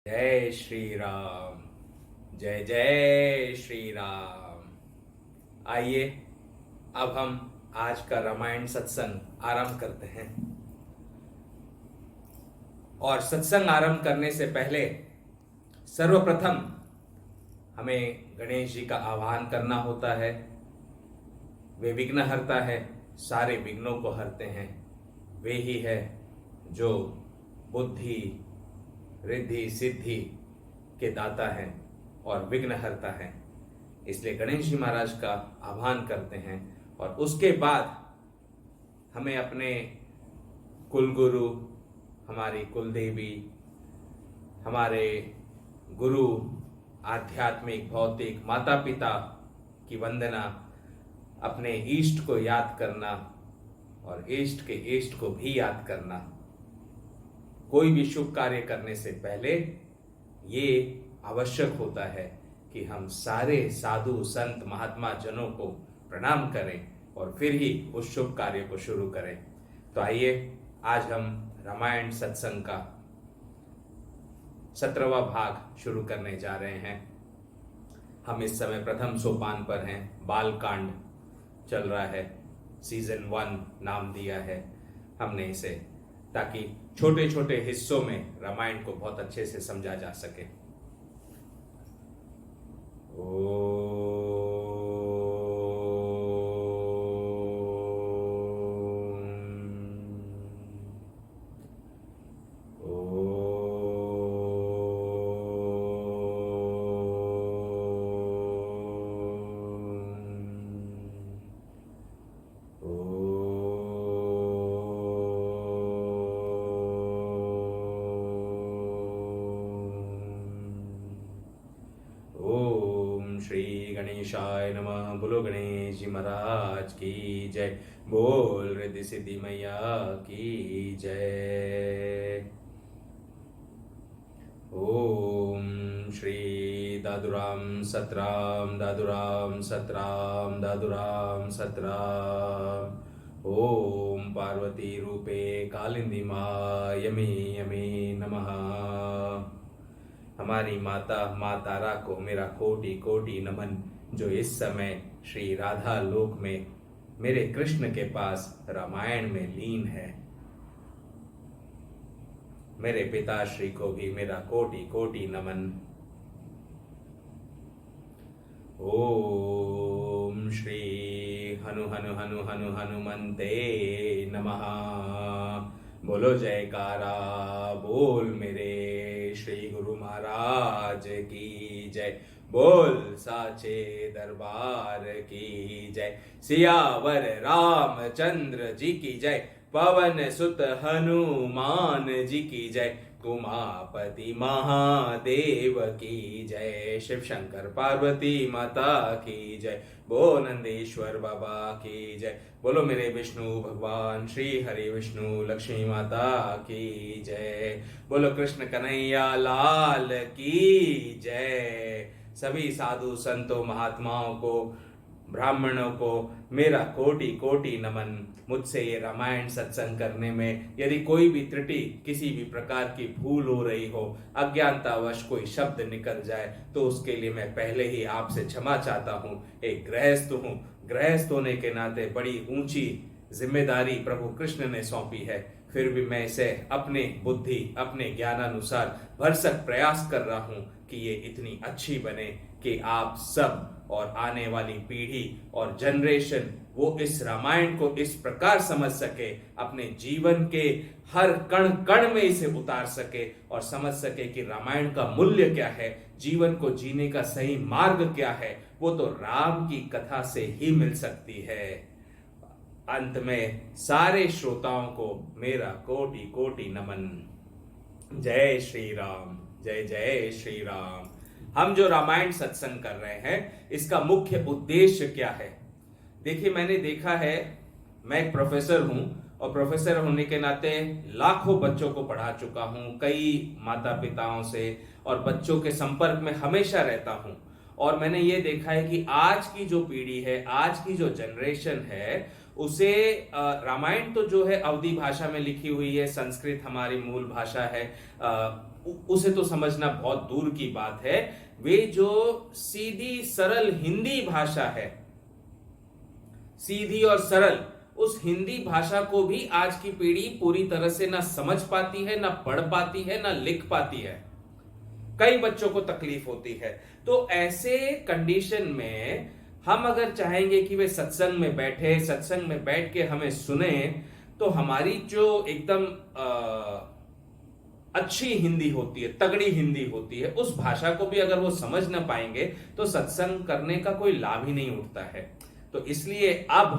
जय श्री राम। जय जय श्री राम। आइए अब हम आज का रामायण सत्संग आरंभ करते हैं। और सत्संग आरंभ करने से पहले सर्वप्रथम हमें गणेश जी का आह्वान करना होता है। वे विघ्नहर्ता है, सारे विघ्नों को हरते हैं। वे ही है जो बुद्धि रिद्धि सिद्धि के दाता हैं और विघ्नहर्ता हैं। इसलिए गणेश जी महाराज का आह्वान करते हैं और उसके बाद हमें अपने कुलगुरु, हमारी कुलदेवी, हमारे गुरु, आध्यात्मिक भौतिक माता पिता की वंदना, अपने इष्ट को याद करना और इष्ट के इष्ट को भी याद करना। कोई भी शुभ कार्य करने से पहले ये आवश्यक होता है कि हम सारे साधु संत महात्मा जनों को प्रणाम करें और फिर ही उस शुभ कार्य को शुरू करें। तो आइए आज हम रामायण सत्संग का 17वां भाग शुरू करने जा रहे हैं। हम इस समय प्रथम सोपान पर हैं। बालकांड चल रहा है, सीजन 1 नाम दिया है हमने इसे, ताकि छोटे छोटे हिस्सों में रामायण को बहुत अच्छे से समझा जा सके। श्री गणेशाय नमः। बोलो गणेश जी महाराज की जय। बोल रिद्धि सिद्धि मैया की जय। ओम श्री दादुराम सतराम दादुराम सतराम दादुराम सतराम। ओम पार्वती रूपे कालिंदी यमी यमी नमः। हमारी माता माँ तारा को मेरा कोटि कोटि नमन, जो इस समय श्री राधा लोक में मेरे कृष्ण के पास रामायण में लीन है। मेरे पिताश्री को भी मेरा कोटि कोटि नमन। ओम श्री हनु हनु हनु हनु हनुमंते नमः। बोलो जयकारा बोल मेरे श्री गुरु महाराज की जय। बोल साचे दरबार की जय। सियावर रामचंद्र जी की जय। पवन सुत हनुमान जी की जय। उमापति महादेव की जय। शिव शंकर पार्वती माता की जय। बोल नंदीश्वर बाबा की जय। बोलो मेरे विष्णु भगवान श्री हरि विष्णु लक्ष्मी माता की जय। बोलो कृष्ण कन्हैया लाल की जय। सभी साधु संतों महात्माओं को ब्राह्मणों को मेरा कोटि कोटि नमन। मुझसे ये रामायण सत्संग करने में यदि कोई भी त्रुटि, किसी भी प्रकार की भूल हो रही हो, अज्ञानतावश कोई शब्द निकल जाए, तो उसके लिए मैं पहले ही आपसे क्षमा चाहता हूँ। एक गृहस्थ हूँ, गृहस्थ होने के नाते बड़ी ऊंची जिम्मेदारी प्रभु कृष्ण ने सौंपी है, फिर भी मैं इसे अपने बुद्धि, अपने ज्ञानानुसार भरसक प्रयास कर रहा हूं कि ये इतनी अच्छी बने कि आप सब और आने वाली पीढ़ी और जनरेशन वो इस रामायण को इस प्रकार समझ सके, अपने जीवन के हर कण कण में इसे उतार सके और समझ सके कि रामायण का मूल्य क्या है, जीवन को जीने का सही मार्ग क्या है, वो तो राम की कथा से ही मिल सकती है। अंत में सारे श्रोताओं को मेरा कोटि कोटि नमन। जय श्री राम, जय जय श्री राम। हम जो रामायण सत्संग कर रहे हैं, इसका मुख्य उद्देश्य क्या है? देखिए, मैंने देखा है, मैं एक प्रोफेसर हूं और प्रोफेसर होने के नाते लाखों बच्चों को पढ़ा चुका हूं, कई माता पिताओं से और बच्चों के संपर्क में हमेशा रहता हूं। और मैंने ये देखा है कि आज की जो पीढ़ी है, आज की जो जनरेशन है, उसे रामायण तो जो है अवधी भाषा में लिखी हुई है, संस्कृत हमारी मूल भाषा है, उसे तो समझना बहुत दूर की बात है। वे जो सीधी सरल हिंदी भाषा है, सीधी और सरल, उस हिंदी भाषा को भी आज की पीढ़ी पूरी तरह से ना समझ पाती है, ना पढ़ पाती है, ना लिख पाती है। कई बच्चों को तकलीफ होती है। तो ऐसे कंडीशन में हम अगर चाहेंगे कि वे सत्संग में बैठे, सत्संग में बैठ के हमें सुने, तो हमारी जो एकदम अच्छी हिंदी होती है, तगड़ी हिंदी होती है, उस भाषा को भी अगर वो समझ ना पाएंगे तो सत्संग करने का कोई लाभ ही नहीं उठता है। तो इसलिए अब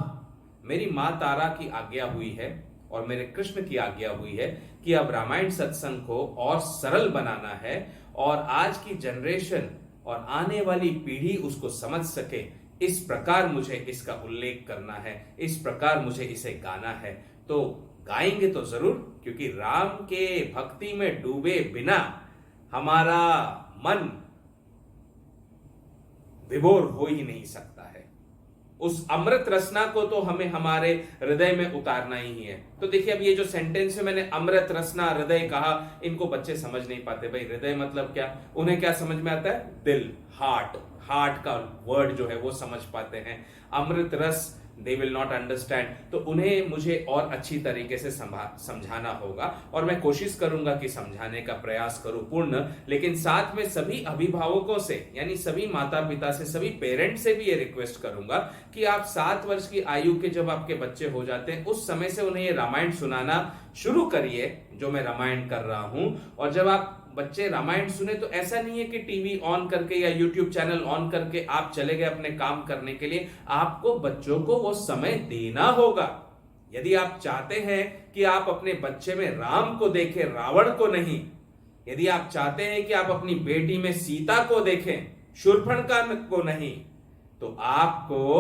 मेरी मां तारा की आज्ञा हुई है और मेरे कृष्ण की आज्ञा हुई है कि अब रामायण सत्संग को और सरल बनाना है और आज की जनरेशन और आने वाली पीढ़ी उसको समझ सके, इस प्रकार मुझे इसका उल्लेख करना है, इस प्रकार मुझे इसे गाना है। तो गाएंगे तो जरूर, क्योंकि राम के भक्ति में डूबे बिना हमारा मन विभोर हो ही नहीं सकता है। उस अमृत रसना को तो हमें हमारे हृदय में उतारना ही है। तो देखिए, अब ये जो सेंटेंस है, मैंने अमृत रसना हृदय कहा, इनको बच्चे समझ नहीं पाते। भाई हृदय मतलब क्या? उन्हें क्या समझ में आता है? दिल, हार्ट का वर्ड जो है वो समझ पाते हैं। अमृत रस दे विल नॉट अंडरस्टैंड। तो उन्हें मुझे और अच्छी तरीके से समझाना होगा और मैं कोशिश करूंगा कि समझाने का प्रयास करूं पूर्ण, लेकिन साथ में सभी अभिभावकों से, यानी सभी माता पिता से, सभी पेरेंट्स से भी ये रिक्वेस्ट करूंगा कि आप 7 वर्ष की आयु के जब आपके बच्चे हो जाते हैं, उस समय से उन्हें ये रामायण सुनाना शुरू करिए जो मैं रामायण कर रहा हूं। और जब आप बच्चे रामायण सुने तो ऐसा नहीं है कि टीवी ऑन करके या यूट्यूब चैनल ऑन करके आप चले गए अपने काम करने के लिए। आपको बच्चों को वो समय देना होगा। यदि आप चाहते हैं कि आप अपने बच्चे में राम को देखें, रावण को नहीं, यदि आप चाहते हैं कि आप अपनी बेटी में सीता को देखें, शूर्पणखा को नहीं, तो आपको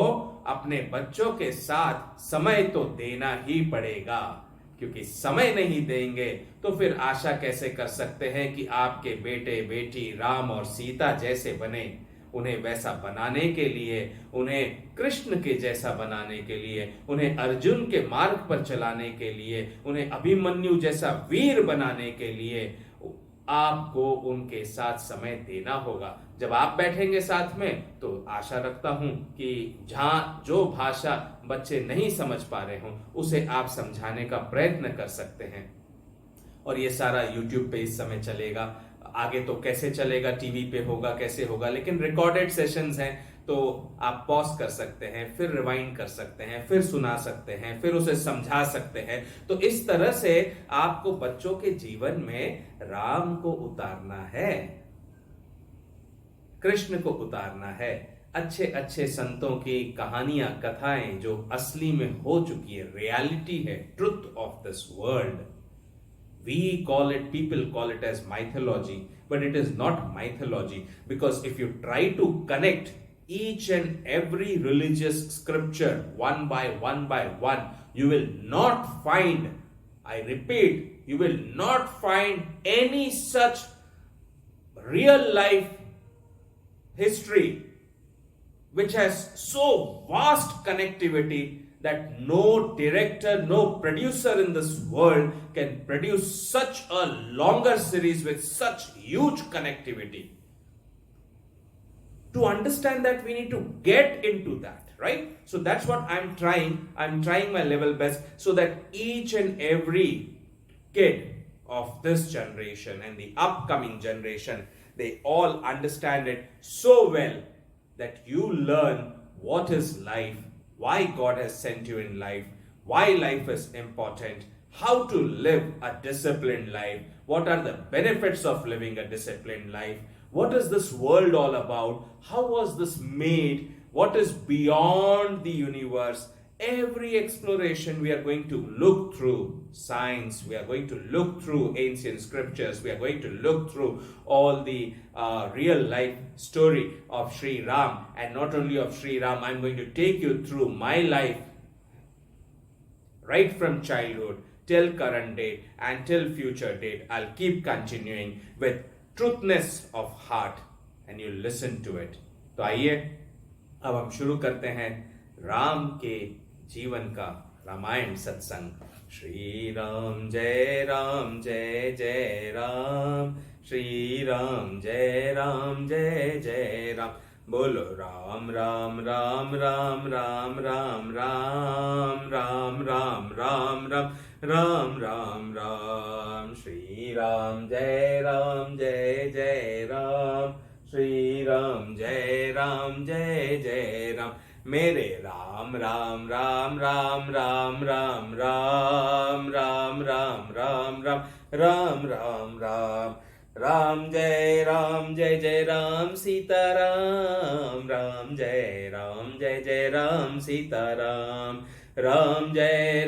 अपने बच्चों के साथ समय तो देना ही पड़ेगा। क्योंकि समय नहीं देंगे तो फिर आशा कैसे कर सकते हैं कि आपके बेटे बेटी राम और सीता जैसे बने। उन्हें वैसा बनाने के लिए, उन्हें कृष्ण के जैसा बनाने के लिए, उन्हें अर्जुन के मार्ग पर चलाने के लिए, उन्हें अभिमन्यु जैसा वीर बनाने के लिए आपको उनके साथ समय देना होगा। जब आप बैठेंगे साथ में तो आशा रखता हूं कि जहां जो भाषा बच्चे नहीं समझ पा रहे हों उसे आप समझाने का प्रयत्न कर सकते हैं। और ये सारा YouTube पे इस समय चलेगा, आगे तो कैसे चलेगा, टीवी पे होगा, कैसे होगा, लेकिन रिकॉर्डेड सेशंस हैं तो आप पॉज कर सकते हैं, फिर रिवाइंड कर सकते हैं, फिर सुना सकते हैं, फिर उसे समझा सकते हैं। तो इस तरह से आपको बच्चों के जीवन में राम को उतारना है, कृष्ण को उतारना है, अच्छे अच्छे संतों की कहानियां, कथाएं जो असली में हो चुकी है, रियलिटी है, truth of this world. We call it, people call it as mythology, but it is not mythology, because if you try to connect each and every religious scripture one by one, you will not find, I repeat, you will not find any such real life history which has so vast connectivity that no director, no producer in this world can produce such a longer series with such huge connectivity. To understand that, we need to get into that, right? So that's what I'm trying my level best, so that each and every kid of this generation and the upcoming generation, they all understand it so well, that you learn what is life, why God has sent you in life, why life is important, how to live a disciplined life, what are the benefits of living a disciplined life, what is this world all about, how was this made, what is beyond the universe. Every exploration we are going to look through science, we are going to look through ancient scriptures, we are going to look through all the real life story of Sri Ram. And not only of Sri Ram, I'm going to take you through my life, right from childhood till current date and till future date. I'll keep continuing with truthness of heart, and you listen to it. तो आइए अब हम शुरू करते हैं राम के जीवन का रामायण सत्संग। श्री राम जय जय राम, श्री राम जय जय राम। बोलो राम राम राम राम राम राम राम राम राम राम राम राम राम राम। श्री राम जय जय राम, श्री राम जय जय राम। मेरे राम राम राम राम राम राम राम राम राम राम राम राम राम राम। राम जय जय राम सीताराम, राम जय जय राम सीताराम। राम जय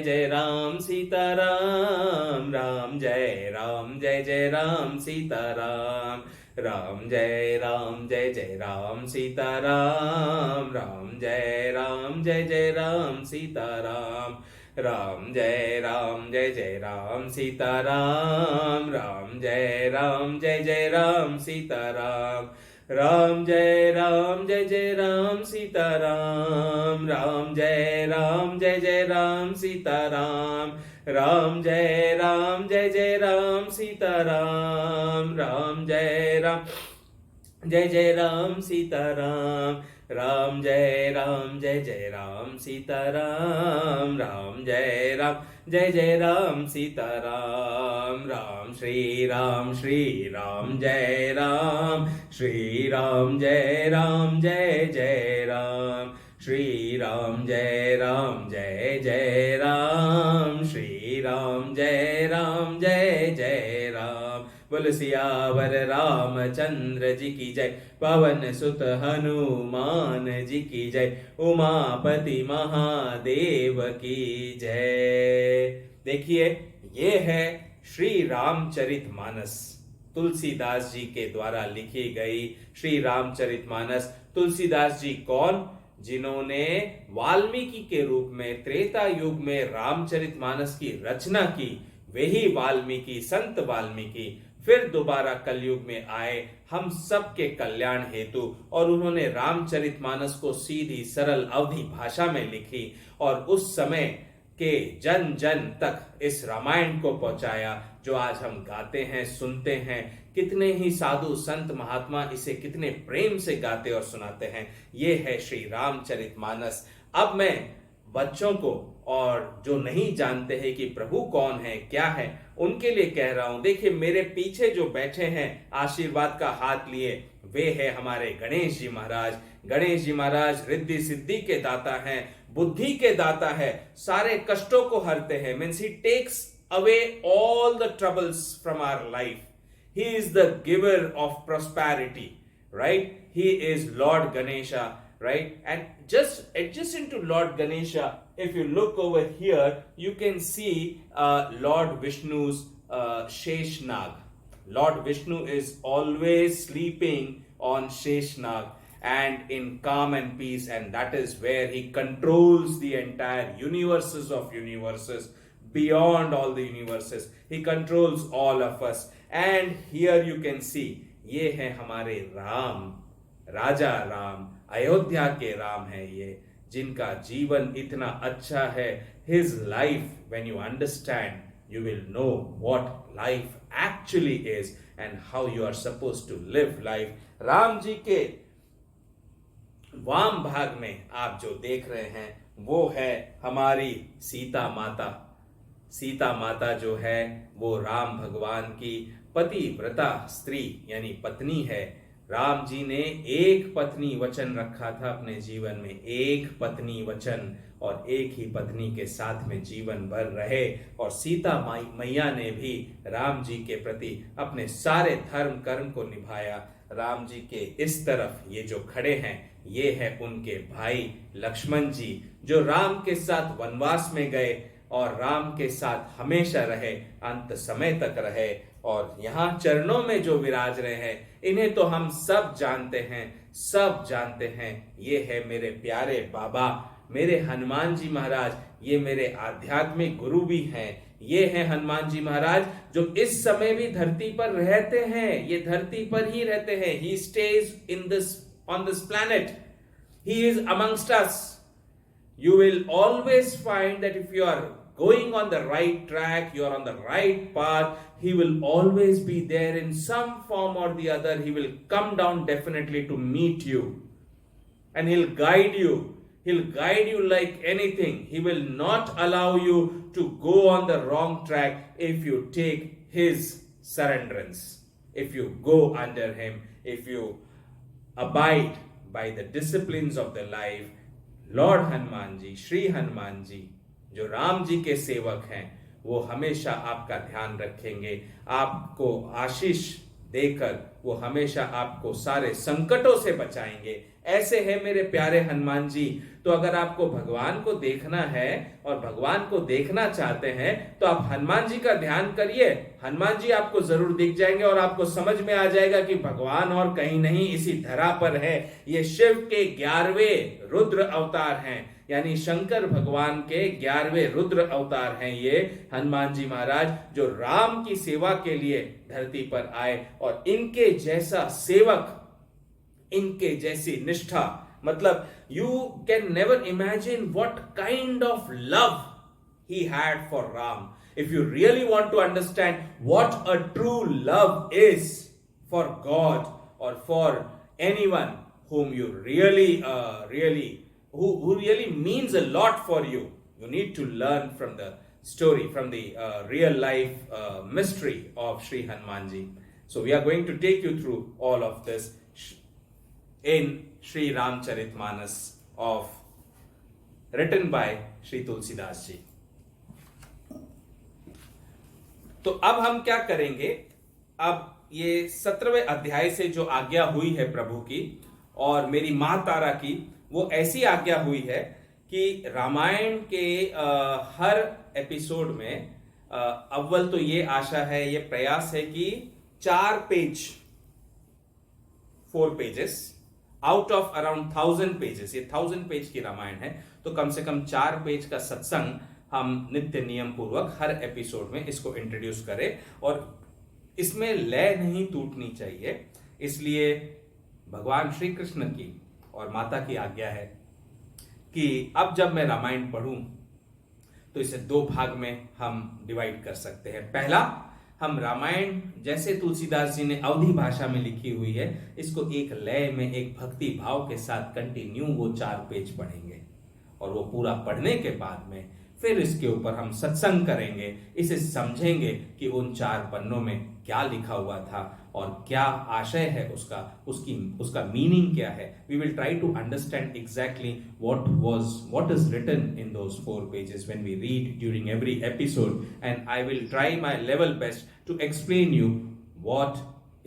जय राम सीताराम, राम जय जय राम सीताराम। राम जय जय राम सीताराम, राम जय जय राम सीताराम। राम जय जय राम सीताराम, राम जय जय राम सीताराम। राम जय जय राम सीताराम, राम जय जय राम सीताराम। राम जय जय राम सीताराम, राम जय जय राम सीताराम। राम जय जय राम सीताराम, राम जय जय राम सीताराम। राम श्री राम जय राम, श्री राम जय जय राम। श्री राम जय जय राम, श्री राम जय जय राम। बोल सियावर रामचंद्र जी की जय, पवन सुत हनुमान जी की जय, उमापति महादेव की जय। देखिए, ये है श्री रामचरितमानस, तुलसीदास जी के द्वारा लिखी गई श्री रामचरितमानस। तुलसीदास जी कौन? जिन्होंने वाल्मीकि के रूप में त्रेता युग में रामचरितमानस की रचना की। वे ही वाल्मीकि, संत वाल्मीकि फिर दोबारा कलयुग में आए हम सबके कल्याण हेतु, और उन्होंने रामचरितमानस को सीधी सरल अवधी भाषा में लिखी और उस समय के जन जन तक इस रामायण को पहुंचाया, जो आज हम गाते हैं, सुनते हैं। कितने ही साधु संत महात्मा इसे कितने प्रेम से गाते और सुनाते हैं। ये है श्री रामचरितमानस। अब मैं बच्चों को और जो नहीं जानते हैं कि प्रभु कौन है, क्या है, उनके लिए कह रहा हूं। देखिए, मेरे पीछे जो बैठे हैं आशीर्वाद का हाथ लिए, वे है हमारे गणेश जी महाराज। गणेश जी महाराज रिद्धि सिद्धि के दाता हैं, बुद्धि के दाता है, सारे कष्टों को हरते हैं। Means he takes away all the troubles from our life. He is the giver of prosperity, right? He is Lord Ganesha, right? And just adjacent to Lord Ganesha, if you look over here, you can see Lord Vishnu's Sheshnag. Lord Vishnu is always sleeping on Sheshnag and in calm and peace, and that is where he controls the entire universes of universes, beyond all the universes. He controls all of us. And here you can see, ये है हमारे राम, राजा राम, अयोध्या के राम है ये, जिनका जीवन इतना अच्छा है. His life, when you understand, you will know what life actually is and how you are supposed to live life. Ram ji के वाम भाग में आप जो देख रहे हैं वो है हमारी सीता माता. सीता माता जो है वो राम भगवान की पतिव्रता स्त्री यानी पत्नी है. राम जी ने एक पत्नी वचन रखा था अपने जीवन में, एक पत्नी वचन, और एक ही पत्नी के साथ में जीवन भर रहे. और सीता मैया ने भी राम जी के प्रति अपने सारे धर्म कर्म को निभाया. राम जी के इस तरफ ये जो खड़े हैं ये है उनके भाई लक्ष्मण जी, जो राम के साथ वनवास में गए और राम के साथ हमेशा रहे, अंत समय तक रहे. और यहाँ चरणों में जो विराज रहे हैं इन्हें तो हम सब जानते हैं, सब जानते हैं. ये है मेरे प्यारे बाबा, मेरे हनुमान जी महाराज. ये मेरे आध्यात्मिक गुरु भी हैं. ये हैं हनुमान जी महाराज जो इस समय भी धरती पर रहते हैं. ये धरती पर ही रहते हैं. He stays on this planet. He is amongst us. You will always find that if you are going on the right track, you are on the right path, he will always be there in some form or the other. He will come down definitely to meet you and he'll guide you. He'll guide you like anything. He will not allow you to go on the wrong track if you take his surrenderance, if you go under him, if you abide by the disciplines of the life. Lord Hanuman ji, Shri Hanuman ji जो राम जी के सेवक हैं वो हमेशा आपका ध्यान रखेंगे, आपको आशीष देकर वो हमेशा आपको सारे संकटों से बचाएंगे. ऐसे है मेरे प्यारे हनुमान जी. तो अगर आपको भगवान को देखना है और भगवान को देखना चाहते हैं तो आप हनुमान जी का ध्यान करिए. हनुमान जी आपको जरूर दिख जाएंगे और आपको समझ में आ जाएगा कि भगवान और कहीं नहीं इसी धरा पर है. ये शिव के 11वें रुद्र अवतार हैं, यानी शंकर भगवान के 11वें रुद्र अवतार हैं ये हनुमान जी महाराज, जो राम की सेवा के लिए धरती पर आए. और इनके जैसा सेवक, इनके जैसी निष्ठा, मतलब you can never imagine what kind of love he had for Ram. If you really want to understand what a true love is for God or for anyone whom you who really means a lot for you, you need to learn from the story, from the real life mystery of Sri Hanumanji. So we are going to take you through all of this in Sri Ramcharitmanas written by Sri Tulsidas ji. तो अब हम क्या करेंगे, अब ये 17वें अध्याय से जो आज्ञा हुई है प्रभु की और मेरी मां तारा की, वो ऐसी आज्ञा हुई है कि रामायण के हर एपिसोड में अव्वल तो ये आशा है, ये प्रयास है कि 4 pages out of around 1000 pages, ये 1000 पेज की रामायण है, तो कम से कम 4 पेज का सत्संग हम नित्य नियम पूर्वक हर एपिसोड में इसको इंट्रोड्यूस करें. और इसमें लय नहीं टूटनी चाहिए, इसलिए भगवान श्री कृष्ण की और माता की आज्ञा है कि अब जब मैं रामायण पढ़ूं तो इसे 2 भाग में हम डिवाइड कर सकते हैं. पहला, हम रामायण जैसे तुलसीदास जी ने अवधी भाषा में लिखी हुई है, इसको एक लय में, एक भक्ति भाव के साथ कंटिन्यू वो 4 पेज पढ़ेंगे. और वो पूरा पढ़ने के बाद में फिर इसके ऊपर हम सत्संग करेंगे, इसे समझेंगे कि उन 4 पन्नों में क्या लिखा हुआ था और क्या आशय है उसका मीनिंग क्या है. We will try to understand exactly what is written in those 4 pages when we read during every episode, and I will try my level best to explain you what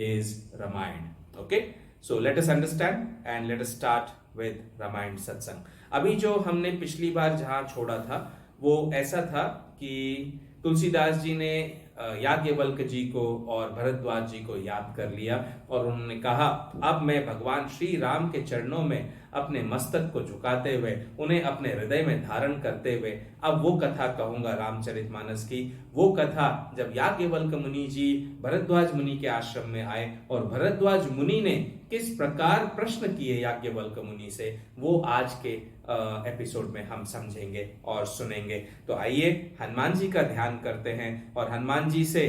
is Ramayana. Okay, so let us understand and let us start with Ramayana satsang. अभी जो हमने पिछली बार जहां छोड़ा था वो ऐसा था कि तुलसीदास जी ने याज्ञवल्क जी को और भरद्वाज जी को याद कर लिया और उन्होंने कहा, अब मैं भगवान श्री राम के चरणों में अपने मस्तक को झुकाते हुए, उन्हें अपने हृदय में धारण करते हुए अब वो कथा कहूंगा रामचरितमानस की। वो कथा जब याज्ञवल्क मुनि जी भरद्वाज मुनि के आश्रम में आए और भरद्वाज मुनि ने किस प्रकार प्रश्न किए याज्ञवल्क मुनि से, वो आज के एपिसोड में हम समझेंगे और सुनेंगे। तो आइए हनुमान जी का ध्यान करते हैं और हनुमान जी से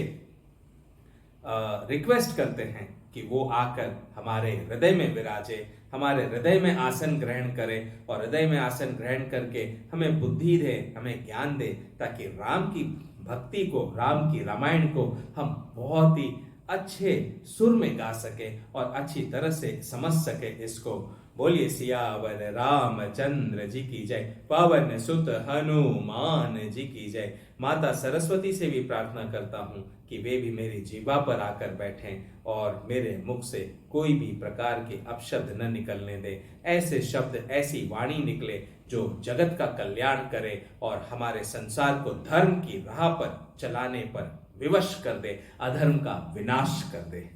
रिक्वेस्ट करते हैं कि वो आकर हमारे हृदय में विराजे, हमारे हृदय में आसन ग्रहण करे और हृदय में आसन ग्रहण करके हमें बुद्धि दे, हमें ज्ञान दे, ताकि राम की भक्ति को, राम की रामायण को हम बहुत ही अच्छे सुर में गा सके और अच्छी तरह से समझ सके इसको। बोलिए सियावर रामचंद्र जी की जय, पवन सुत हनुमान जी की जय। माता सरस्वती से भी प्रार्थना करता हूँ कि वे भी मेरी जीवा पर आकर बैठें और मेरे मुख से कोई भी प्रकार के अपशब्द न निकलने दे। ऐसे शब्द, ऐसी वाणी निकले जो जगत का कल्याण करे और हमारे संसार को धर्म की राह पर चलाने पर विवश कर दे, अधर्म का विनाश कर दे।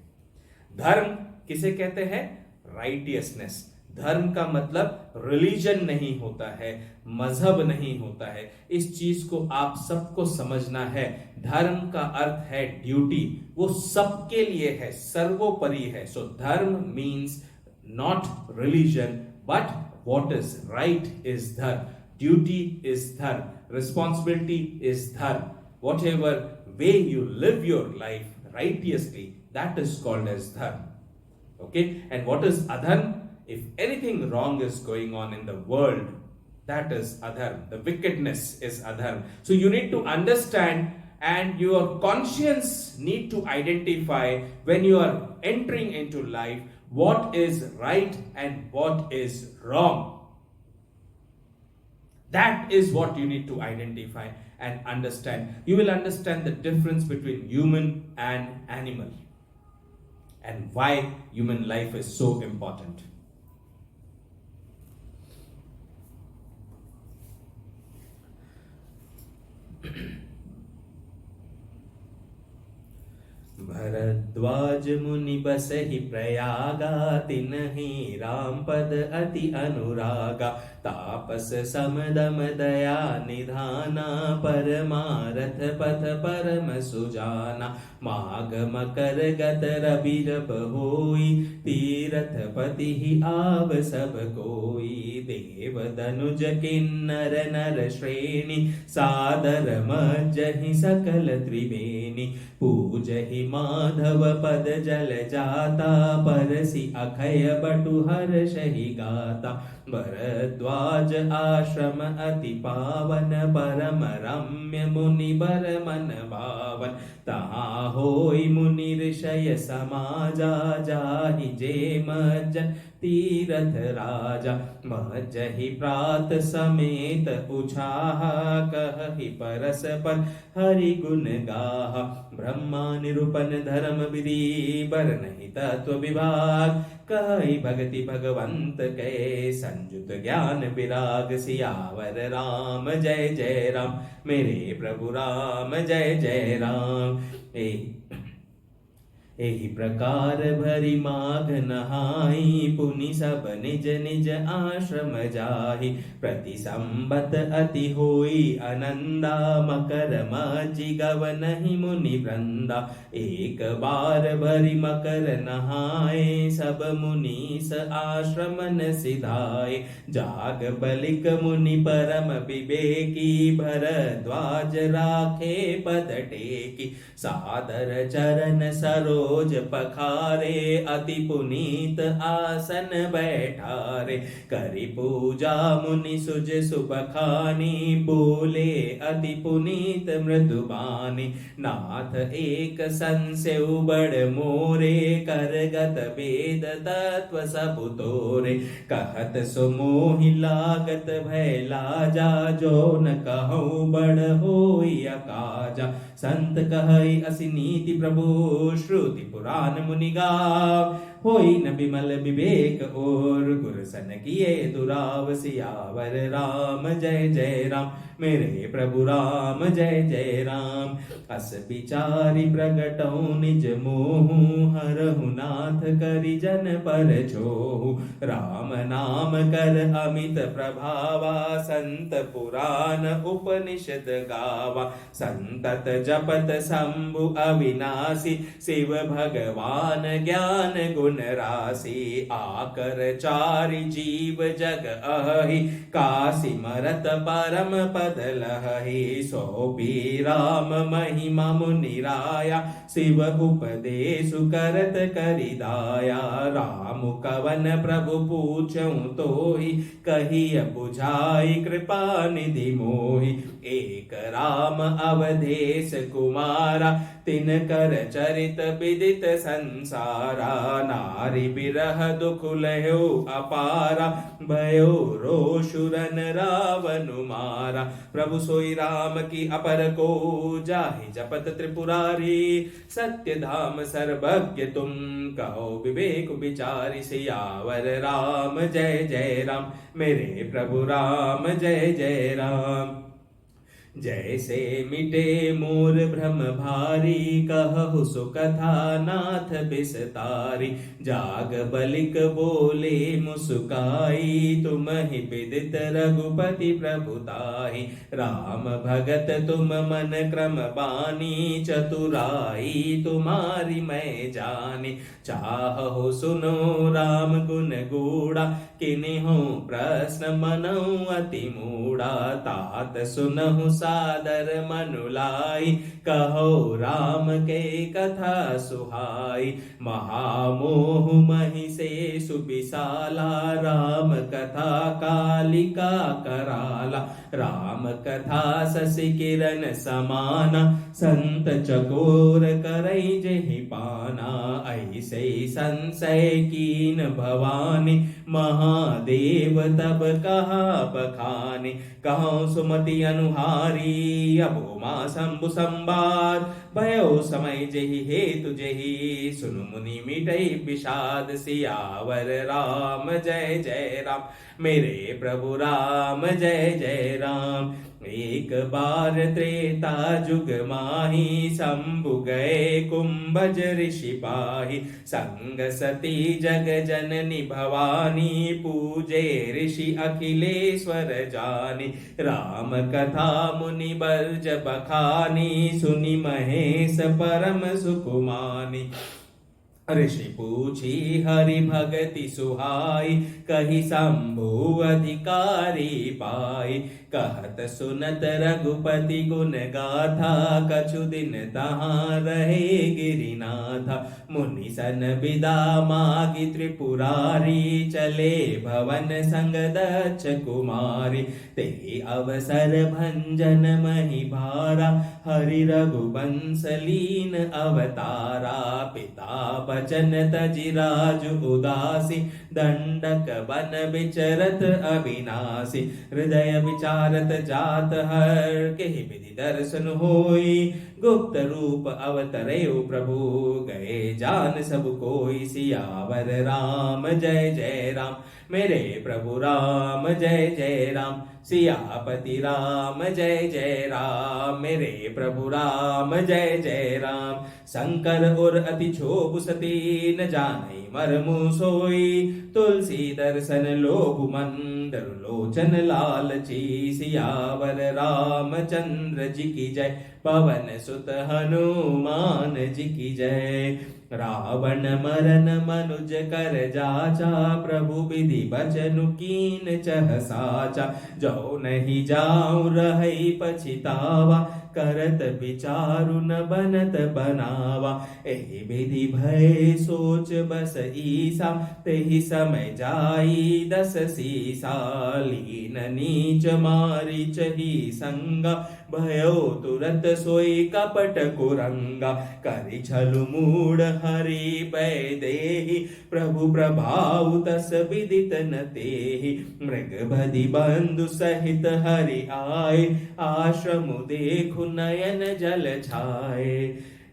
धर्म किसे कहते हैं? राइटियसनेस। धर्म का मतलब रिलीजन नहीं होता है, मजहब नहीं होता है। इस चीज को आप सबको समझना है। धर्म का अर्थ है ड्यूटी, वो सबके लिए है, सर्वोपरि है। सो धर्म means not religion but what is right is dharma, duty is dharma, responsibility is dharma. Whatever way you live your life righteously, that is called as dharma. Okay, and what is adharma? If anything wrong is going on in the world, that is adharma. The wickedness is adharma. So you need to understand, and your conscience need to identify when you are entering into life what is right and what is wrong. That is what you need to identify and understand. You will understand the difference between human and animal and why human life is so important. Bharadwaj मुनि बसहि प्रयागा, तिन्हि राम पद अति अनुरागा। तापस समदम दया निधाना, परमारथ पथ परम सुजाना। माघ मकर गत रवि जब होई, तीरथ पति ही आव सब कोई। देव दनुज किन्नर नर श्रेणी, सादर मज्जहि सकल त्रिवेणी। पूजहि माधव पद जल जाता, परसि अखय बटु हर्षहि गाता। भरद्वाज आश्रम अति पावन, परम रम्य मुनि बर मन भावन। तहाँ होई मुनि ऋषय समाजा, जाहि जे मज्जन तीरथ राजा। मज्जहि प्रात समेत उछाहा, कहहि परस पर हरि गुण गाहा। ब्रह्मा निरूपन धर्म विधि, बरनहि तत्व विभाग। कहि भगति भगवंत के, संजुत ज्ञान विराग। सियावर राम जय जय राम, मेरे प्रभु राम जय जय राम। एहि प्रकार भरी माघ नहाई, पुनि सब निज निज आश्रम जाहि। प्रति संबत अति होई आनंदा, मकर मज्जि गवनहि मुनि वृंदा। एक बार भरी मकर नहाए, सब मुनीस आश्रमन सिधाए। जाग बलिक मुनि परम विवेकी, भरद्वाज राखे पद टेकी। सादर चरण सरो रोज पखारे, अति पुनीत आसन बैठारे। करि पूजा मुनि सुज सुबखानी, बोले अति पुनीत मृदुबानी। नाथ एक संशय बड़ मोरे, करगत वेद तत्व सब तोरे। कहत सुमोहि लागत भय लाजा, जो न कहूँ बड़ होई अकाजा। संत कहई असि नीति प्रभु श्रुति पुराण मुनि गाव होई न बिमल विवेक और गुरसन किए दुराव सियावर राम जय जय राम मेरे प्रभु राम जय जय राम अस विचारी प्रगटौ निज मोहु हरहु नाथ करि जन पर छोहु राम नाम कर अमित प्रभावा संत पुराण उपनिषद गावा संतत जपत शंभु अविनाशी शिव भगवान ज्ञान गुण राशि आकर चारि जीव जग अहि काशी मरत परम पद लहि सोपी राम महिमा मुनि राया शिव उपदेशु करत करि दाया राम कवन प्रभु पूछऊं तोहि कहिय बुझाई कृपा निधि मोहि एक राम अवधेश कुमारा तिन कर चरित विदित संसारा नारी बिरह दुख लहो अपारा भयो रोशुरन रावण मारा प्रभु सोई राम की अपर को जाहि जपत त्रिपुरारी सत्य धाम सर्वज्ञ तुम कहो विवेक विचारी सियावर राम जय जय राम मेरे प्रभु राम जय जय राम जैसे मिटे मोर भ्रम भारी कहु सुकथा नाथ बिसतारी जाग बलिक बोले मुस्काई तुम ही विदित रघुपति प्रभुताई राम भगत तुम मन क्रम बानी चतुराई तुम्हारी मैं जानी चाहो सुनो राम गुण गूढ़ा किन्हो प्रश्न मनौ अति मूढ़ा तात सुनहु सादर मनुलाई कहो राम के कथा सुहाई महामोह महि से सुबिसाला राम कथा कालिका कराला राम कथा शशि किरण समाना संत चकोर करई जेहि पाना ऐसे संशय कीन भवानी महादेव तब कहा बखानी कहो सुमति अनुहारी अभोमा शंभु संवाद भयो समय जेहि हेतु जेहि सुनु मुनि मिटई विषाद सियावर राम जय जय राम मेरे प्रभु राम जय जय राम एक बार त्रेता जुग माही शंभु गए कुंभज ऋषि पाही संग सती जग जननी भवानी पूजे ऋषि अखिलेश्वर जानी राम कथा मुनि बर्ज बखानी सुनि महेश परम सुकुमानी ऋषि पूछी हरि भगति सुहाई कही शंभु अधिकारी पाई कहत सुनत रघुपति गुण गाथा कछु दिन तहाँ रहे गिरिनाथा मुनि सन विदा मागी त्रिपुरारी चले भवन संग दक्ष कुमारी ते अवसर भंजन मही भारा हरि रघुवंश लीन अवतारा पिता बचन तजि राजु उदासी दंडक बन विचरत अविनाशी हृदय विचारत जात हर केहि विधि दर्शन होई गुप्त रूप अवतरयो प्रभु गए जान सब कोई सियावर राम जय जय राम मेरे प्रभु राम जय जय राम सियापति राम जय जय राम मेरे प्रभु राम जय जय राम शंकर और अति क्षोभ सती न जाने मरमु सोई तुलसी दर्शन लोभ मंदर लोचन लालची सियावर रामचंद्र जी की जय पवन सुत हनुमान जी की जय रावण मरन मनुज कर जाचा प्रभु विधि बचनु कीन चह साचा जो नहीं जाऊं रही पछितावा करत विचारु न बनत बनावा एहि विधि भय सोच बस ईसा तेहि समय जाई दस सीसा लीन नीच मारी चही संगा भयो तुरंत सोई कपट कुरंगा, करि छलु मूढ़ हरि पै देहि, प्रभु प्रभाव तस विदित न तेहि, मृग बधि बंधु सहित हरि आए, आश्रम देखु नयन जल छाए,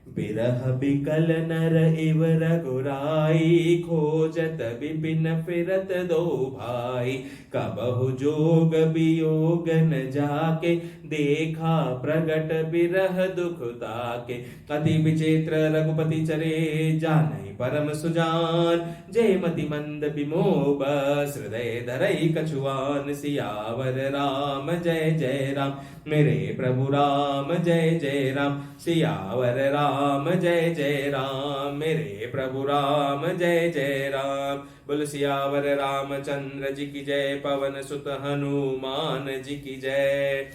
बिरह बिकल नर इव रघुराई, खोजत विपिन फिरत दो भाई, कबहु जोग वियोग न जाके, देखा प्रगट बिरह दुख ताके, अति विचित्र रघुपति चरे, जानहि परम सुजान, जय मति मंद विमोह बस, हृदय धरई कछुआन, सियावर राम जय जय राम, मेरे प्रभु राम जय जय राम, सियावर राम जय जय राम, मेरे प्रभु राम जय जय राम, बोल सियावर रामचंद्र जी की जय, पवन सुत हनुमान जी की जय।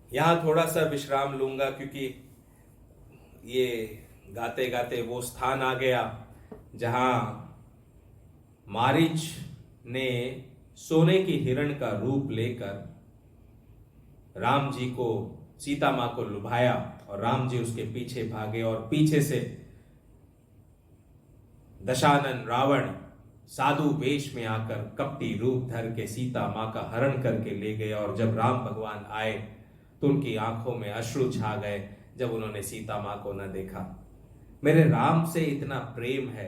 यहां थोड़ा सा विश्राम लूंगा क्योंकि ये गाते गाते वो स्थान आ गया जहां मारीच ने सोने की हिरण का रूप लेकर राम जी को, सीता मां को लुभाया और राम जी उसके पीछे भागे और पीछे से दशानन रावण साधु वेश में आकर कपटी रूप धर के सीता मां का हरण करके ले गए। और जब राम भगवान आए तो उनकी आंखों में अश्रु छा गए जब उन्होंने सीता मां को न देखा। मेरे राम से इतना प्रेम है,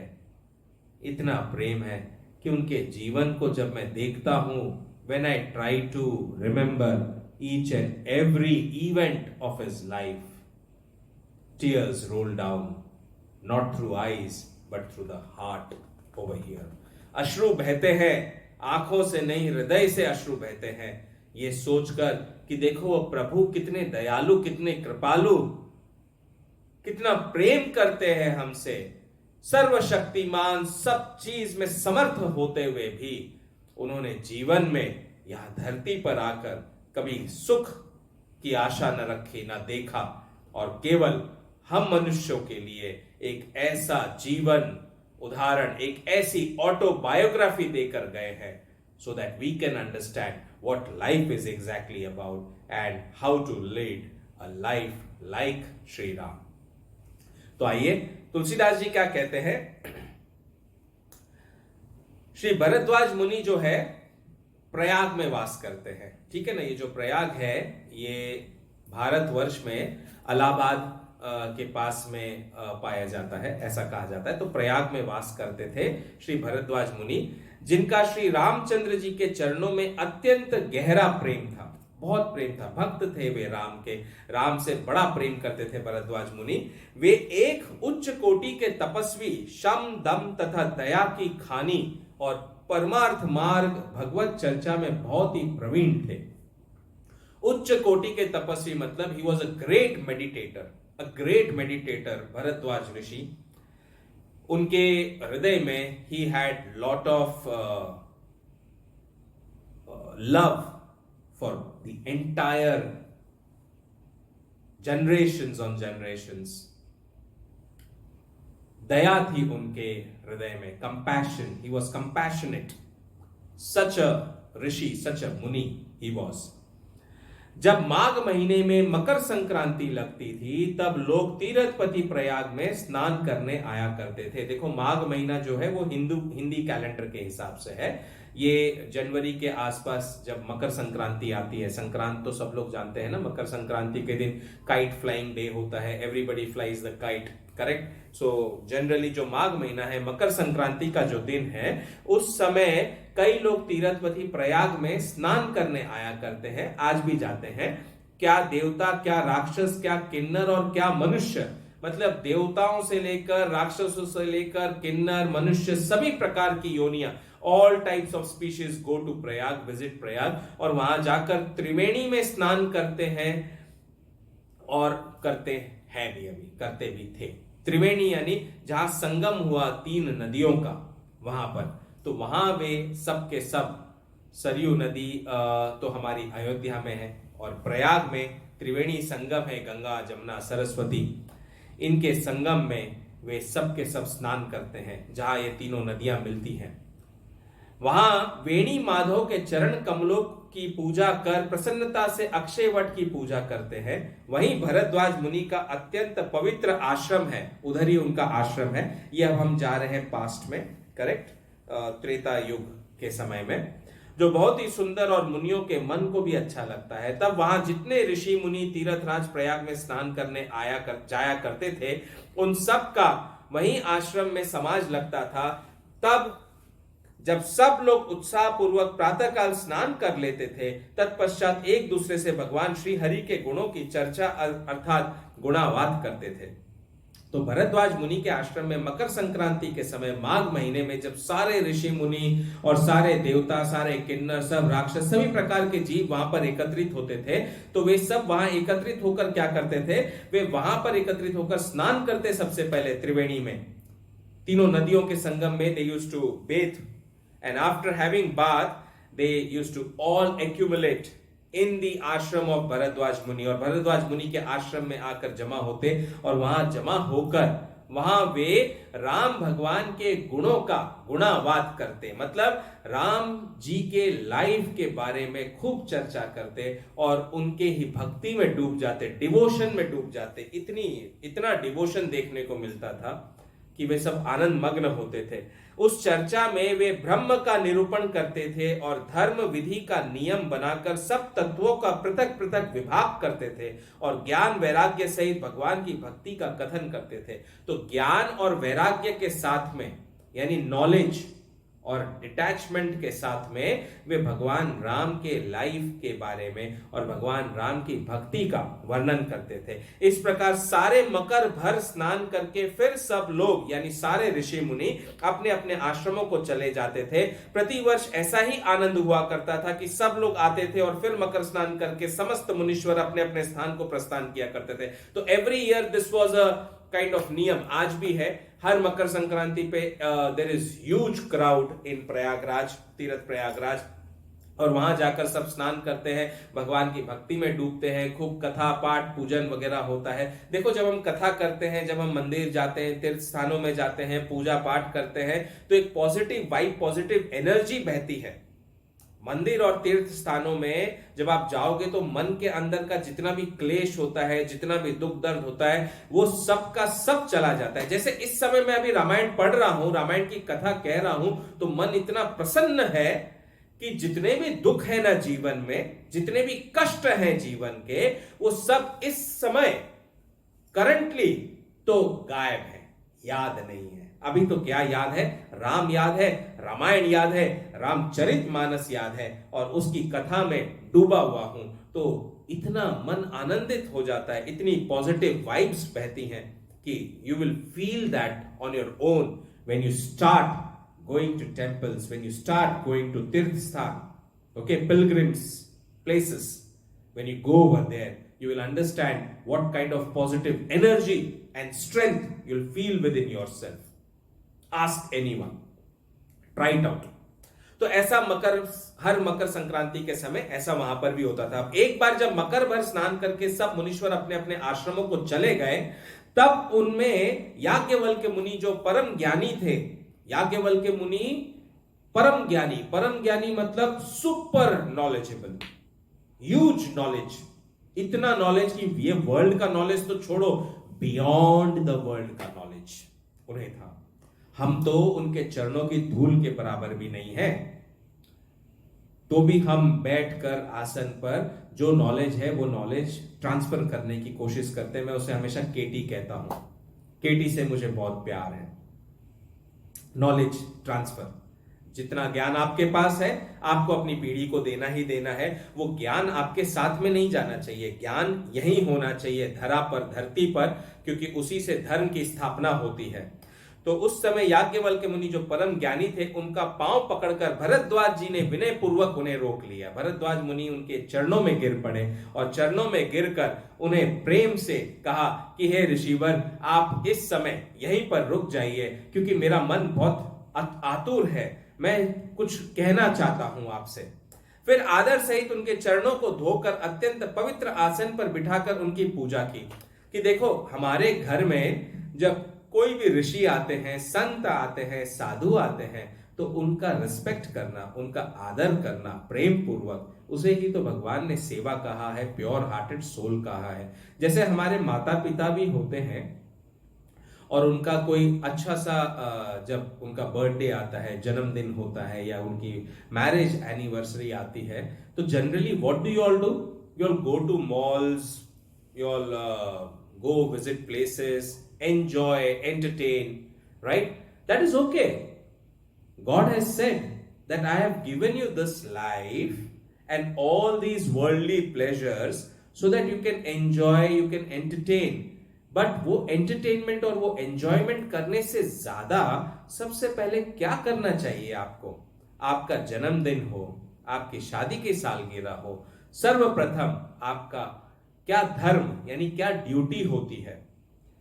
इतना प्रेम है कि उनके जीवन को जब मैं देखता हूं, when I try to remember each and every event of his life, tears roll down, not through eyes but through the heart over here. अश्रु बहते हैं, आंखों से नहीं हृदय से अश्रु बहते हैं, ये सोचकर कि देखो वो प्रभु कितने दयालु, कितने कृपालु, कितना प्रेम करते हैं हमसे। सर्वशक्तिमान, सब चीज में समर्थ होते हुए भी उन्होंने जीवन में यह धरती पर आकर कभी सुख की आशा न रखी, न देखा, और केवल हम मनुष्यों के लिए एक ऐसा जीवन उदाहरण, एक ऐसी ऑटोबायोग्राफी देकर गए हैं, so that we can understand what life is exactly about and how to lead a life like Shri Ram. तो आइए तुलसीदास जी क्या कहते हैं। श्री भरद्वाज मुनि जो है प्रयाग में वास करते हैं, ठीक है ना। ये जो प्रयाग है ये भारतवर्ष में इलाहाबाद के पास में पाया जाता है, ऐसा कहा जाता है। तो प्रयाग में वास करते थे श्री भरद्वाज मुनि, जिनका श्री रामचंद्र जी के चरणों में अत्यंत गहरा प्रेम था, बहुत प्रेम था, भक्त थे वे राम के, राम से बड़ा प्रेम करते थे भरद्वाज मुनि। वे एक उच्च कोटि के तपस्वी, शम दम तथा दया की खानी और परमार्थ मार्ग भगवत चर्चा में बहुत ही प्रवीण थे। उच्च कोटि के तपस्वी मतलब he was a great meditator Bharadwaj rishi. उनके हृदय में he had lot of love for the entire generations on generations. दया थी उनके हृदय में, compassion, he was compassionate, such a rishi, such a muni he was. जब माघ महीने में मकर संक्रांति लगती थी तब लोग तीर्थपति प्रयाग में स्नान करने आया करते थे। देखो माघ महीना जो है वो हिंदी कैलेंडर के हिसाब से है। ये जनवरी के आसपास जब मकर संक्रांति आती है, संक्रांत तो सब लोग जानते हैं ना, मकर संक्रांति के दिन काइट फ्लाइंग डे होता है, everybody flies the kite, correct. So generally जो माघ महीना है, मकर संक्रांति का जो दिन है, उस समय कई लोग तीर्थपति प्रयाग में स्नान करने आया करते हैं, आज भी जाते हैं। क्या देवता, क्या राक्षस, क्या किन्नर और क्या मनुष्य, मतलब देवताओं से लेकर राक्षसों से लेकर किन्नर, मनुष्य, सभी प्रकार की योनियां, all types of species go to Prayag, visit Prayag, और वहां जाकर त्रिवेणी में स्नान करते हैं और करते हैं भी, अभी करते भी थे। त्रिवेणी यानी जहां संगम हुआ तीन नदियों का, वहां पर, तो वहां वे सब के सब, सरयू नदी तो हमारी अयोध्या में है, और प्रयाग में त्रिवेणी संगम है, गंगा जमुना सरस्वती, इनके संगम में वे सब के सब स्नान करते हैं, जहां ये तीनों नदियां मिलती हैं। वहां वेणी माधव के चरण कमलों की पूजा कर प्रसन्नता से अक्षय वट की पूजा करते हैं। वहीं भरद्वाज मुनि का अत्यंत पवित्र आश्रम है, उधर ही उनका आश्रम है। ये अब हम जा रहे हैं पास्ट में, करेक्ट, त्रेता युग के समय में, जो बहुत ही सुंदर और मुनियों के मन को भी अच्छा लगता है। तब वहां जितने ऋषि मुनि तीर्थराज प्रयाग में स्नान करने जाया करते थे, उन सब का वहीं आश्रम में समाज लगता था। तब जब सब लोग उत्साह पूर्वक प्रातःकाल स्नान कर लेते थे, तत्पश्चात एक दूसरे से भगवान श्री हरि के गुणों की चर्चा अर्थात गुणावाद करते थे। तो भरद्वाज मुनि के आश्रम में मकर संक्रांति के समय माघ महीने में जब सारे ऋषि मुनि और सारे देवता, सारे किन्नर, सब राक्षस, सभी प्रकार के जीव वहां पर एकत्रित होते थे, तो वे सब वहां एकत्रित होकर क्या करते थे, वे वहां पर एकत्रित होकर स्नान करते। सबसे पहले त्रिवेणी में, तीनों नदियों के संगम में, they used to bathe, and after having bath they used to all accumulate in the ashram of Bharadwaj मुनि, और भरद्वाज मुनि के आश्रम में आकर जमा होते और वहां जमा होकर वहां वे राम भगवान के गुणों का गुणावाद करते, मतलब राम जी के लाइफ के बारे में खूब चर्चा करते और उनके ही भक्ति में डूब जाते, डिवोशन में डूब जाते। इतना डिवोशन देखने को मिलता था कि वे सब आनंद मग्न होते थे। उस चर्चा में वे ब्रह्म का निरूपण करते थे और धर्म विधि का नियम बनाकर सब तत्वों का पृथक पृथक विभाग करते थे और ज्ञान वैराग्य सहित भगवान की भक्ति का कथन करते थे। तो ज्ञान और वैराग्य के साथ में, यानी नॉलेज और डिटैचमेंट के साथ में, वे भगवान राम के लाइफ के बारे में और भगवान राम की भक्ति का वर्णन करते थे। इस प्रकार सारे मकर भर स्नान करके फिर सब लोग, यानी सारे ऋषि मुनि, अपने अपने आश्रमों को चले जाते थे। प्रतिवर्ष ऐसा ही आनंद हुआ करता था कि सब लोग आते थे और फिर मकर स्नान करके समस्त मुनीश्वर अपने अपने स्थान को प्रस्थान किया करते थे। तो every year this was a kind of नियम, आज भी है। हर मकर संक्रांति पे there is huge crowd in Prayagraj, तीर्थ प्रयागराज, और वहां जाकर सब स्नान करते हैं, भगवान की भक्ति में डूबते हैं, खूब कथा पाठ पूजन वगैरह होता है। देखो, जब हम कथा करते हैं, जब हम मंदिर जाते हैं, तीर्थ स्थानों में जाते हैं, पूजा पाठ करते हैं, तो एक पॉजिटिव वाइब, पॉजिटिव एनर्जी बहती है। मंदिर और तीर्थ स्थानों में जब आप जाओगे तो मन के अंदर का जितना भी क्लेश होता है, जितना भी दुख दर्द होता है, वो सब का सब चला जाता है। जैसे इस समय मैं अभी रामायण पढ़ रहा हूं, रामायण की कथा कह रहा हूं, तो मन इतना प्रसन्न है कि जितने भी दुख है ना जीवन में, जितने भी कष्ट हैं जीवन के, वो सब इस समय करंटली तो गायब है, याद नहीं है। अभी तो क्या याद है? राम याद है, रामायण याद है, रामचरितमानस याद है, और उसकी कथा में डूबा हुआ हूं। तो इतना मन आनंदित हो जाता है, इतनी पॉजिटिव वाइब्स बहती हैं कि you will feel that on your own when you start going to temples, when you start going to tirththan, okay, pilgrims places, when you go over there, you will understand what kind of positive energy and strength you'll feel within yourself. Ask anyone, try it out. तो ऐसा हर मकर संक्रांति के समय ऐसा वहां पर भी होता था। एक बार जब मकर भर स्नान करके सब मुनीश्वर अपने अपने आश्रमों को चले गए, तब उनमें याज्ञवल्क्य मुनि जो परम ज्ञानी थे, याज्ञवल्क्य मुनि परम ज्ञानी मतलब सुपर नॉलेजेबल, ह्यूज नॉलेज, इतना नॉलेज कि ये वर्ल्ड का नॉलेज तो छोड़ो, बियॉन्ड द वर्ल्ड का नॉलेज उन्हें था। हम तो उनके चरणों की धूल के बराबर भी नहीं है, तो भी हम बैठकर आसन पर जो नॉलेज है वो नॉलेज ट्रांसफर करने की कोशिश करते हैं। मैं उसे हमेशा केटी कहता हूं, केटी से मुझे बहुत प्यार है। नॉलेज ट्रांसफर, जितना ज्ञान आपके पास है आपको अपनी पीढ़ी को देना ही देना है। वो ज्ञान आपके साथ में नहीं जाना चाहिए, ज्ञान यही होना चाहिए धरा पर, धरती पर, क्योंकि उसी से धर्म की स्थापना होती है। तो उस समय याज्ञवल्क्य मुनि जो परम ज्ञानी थे, उनका पांव पकड़कर भरद्वाज जी ने विनय पूर्वक उन्हें रोक लिया। भरद्वाज मुनि उनके चरणों में गिर पड़े और चरणों में गिरकर उन्हें प्रेम से कहा कि हे ऋषिवर, आप इस समय यहीं पर रुक जाइए, क्योंकि मेरा मन बहुत आतुर है, मैं कुछ कहना चाहता हूं आपसे। फिर आदर सहित उनके चरणों को धोकर अत्यंत पवित्र आसन पर बिठाकर उनकी पूजा की। कि देखो, हमारे घर में जब कोई भी ऋषि आते हैं, संत आते हैं, साधु आते हैं, तो उनका रिस्पेक्ट करना, उनका आदर करना प्रेम पूर्वक, उसे ही तो भगवान ने सेवा कहा है, प्योर हार्टेड सोल कहा है। जैसे हमारे माता पिता भी होते हैं और उनका कोई अच्छा सा जब उनका बर्थडे आता है, जन्मदिन होता है या उनकी मैरिज एनिवर्सरी आती है, तो generally what do you all do? You all go to malls, you all go visit places, enjoy, entertain, right? That is okay. God has said that I have given you this life and all these worldly pleasures so that you can enjoy, you can entertain. But वो entertainment और वो enjoyment करने से ज्यादा सबसे पहले क्या करना चाहिए आपको? आपका जन्मदिन हो, आपकी शादी की सालगिरह हो, सर्वप्रथम आपका क्या धर्म यानी क्या ड्यूटी होती है?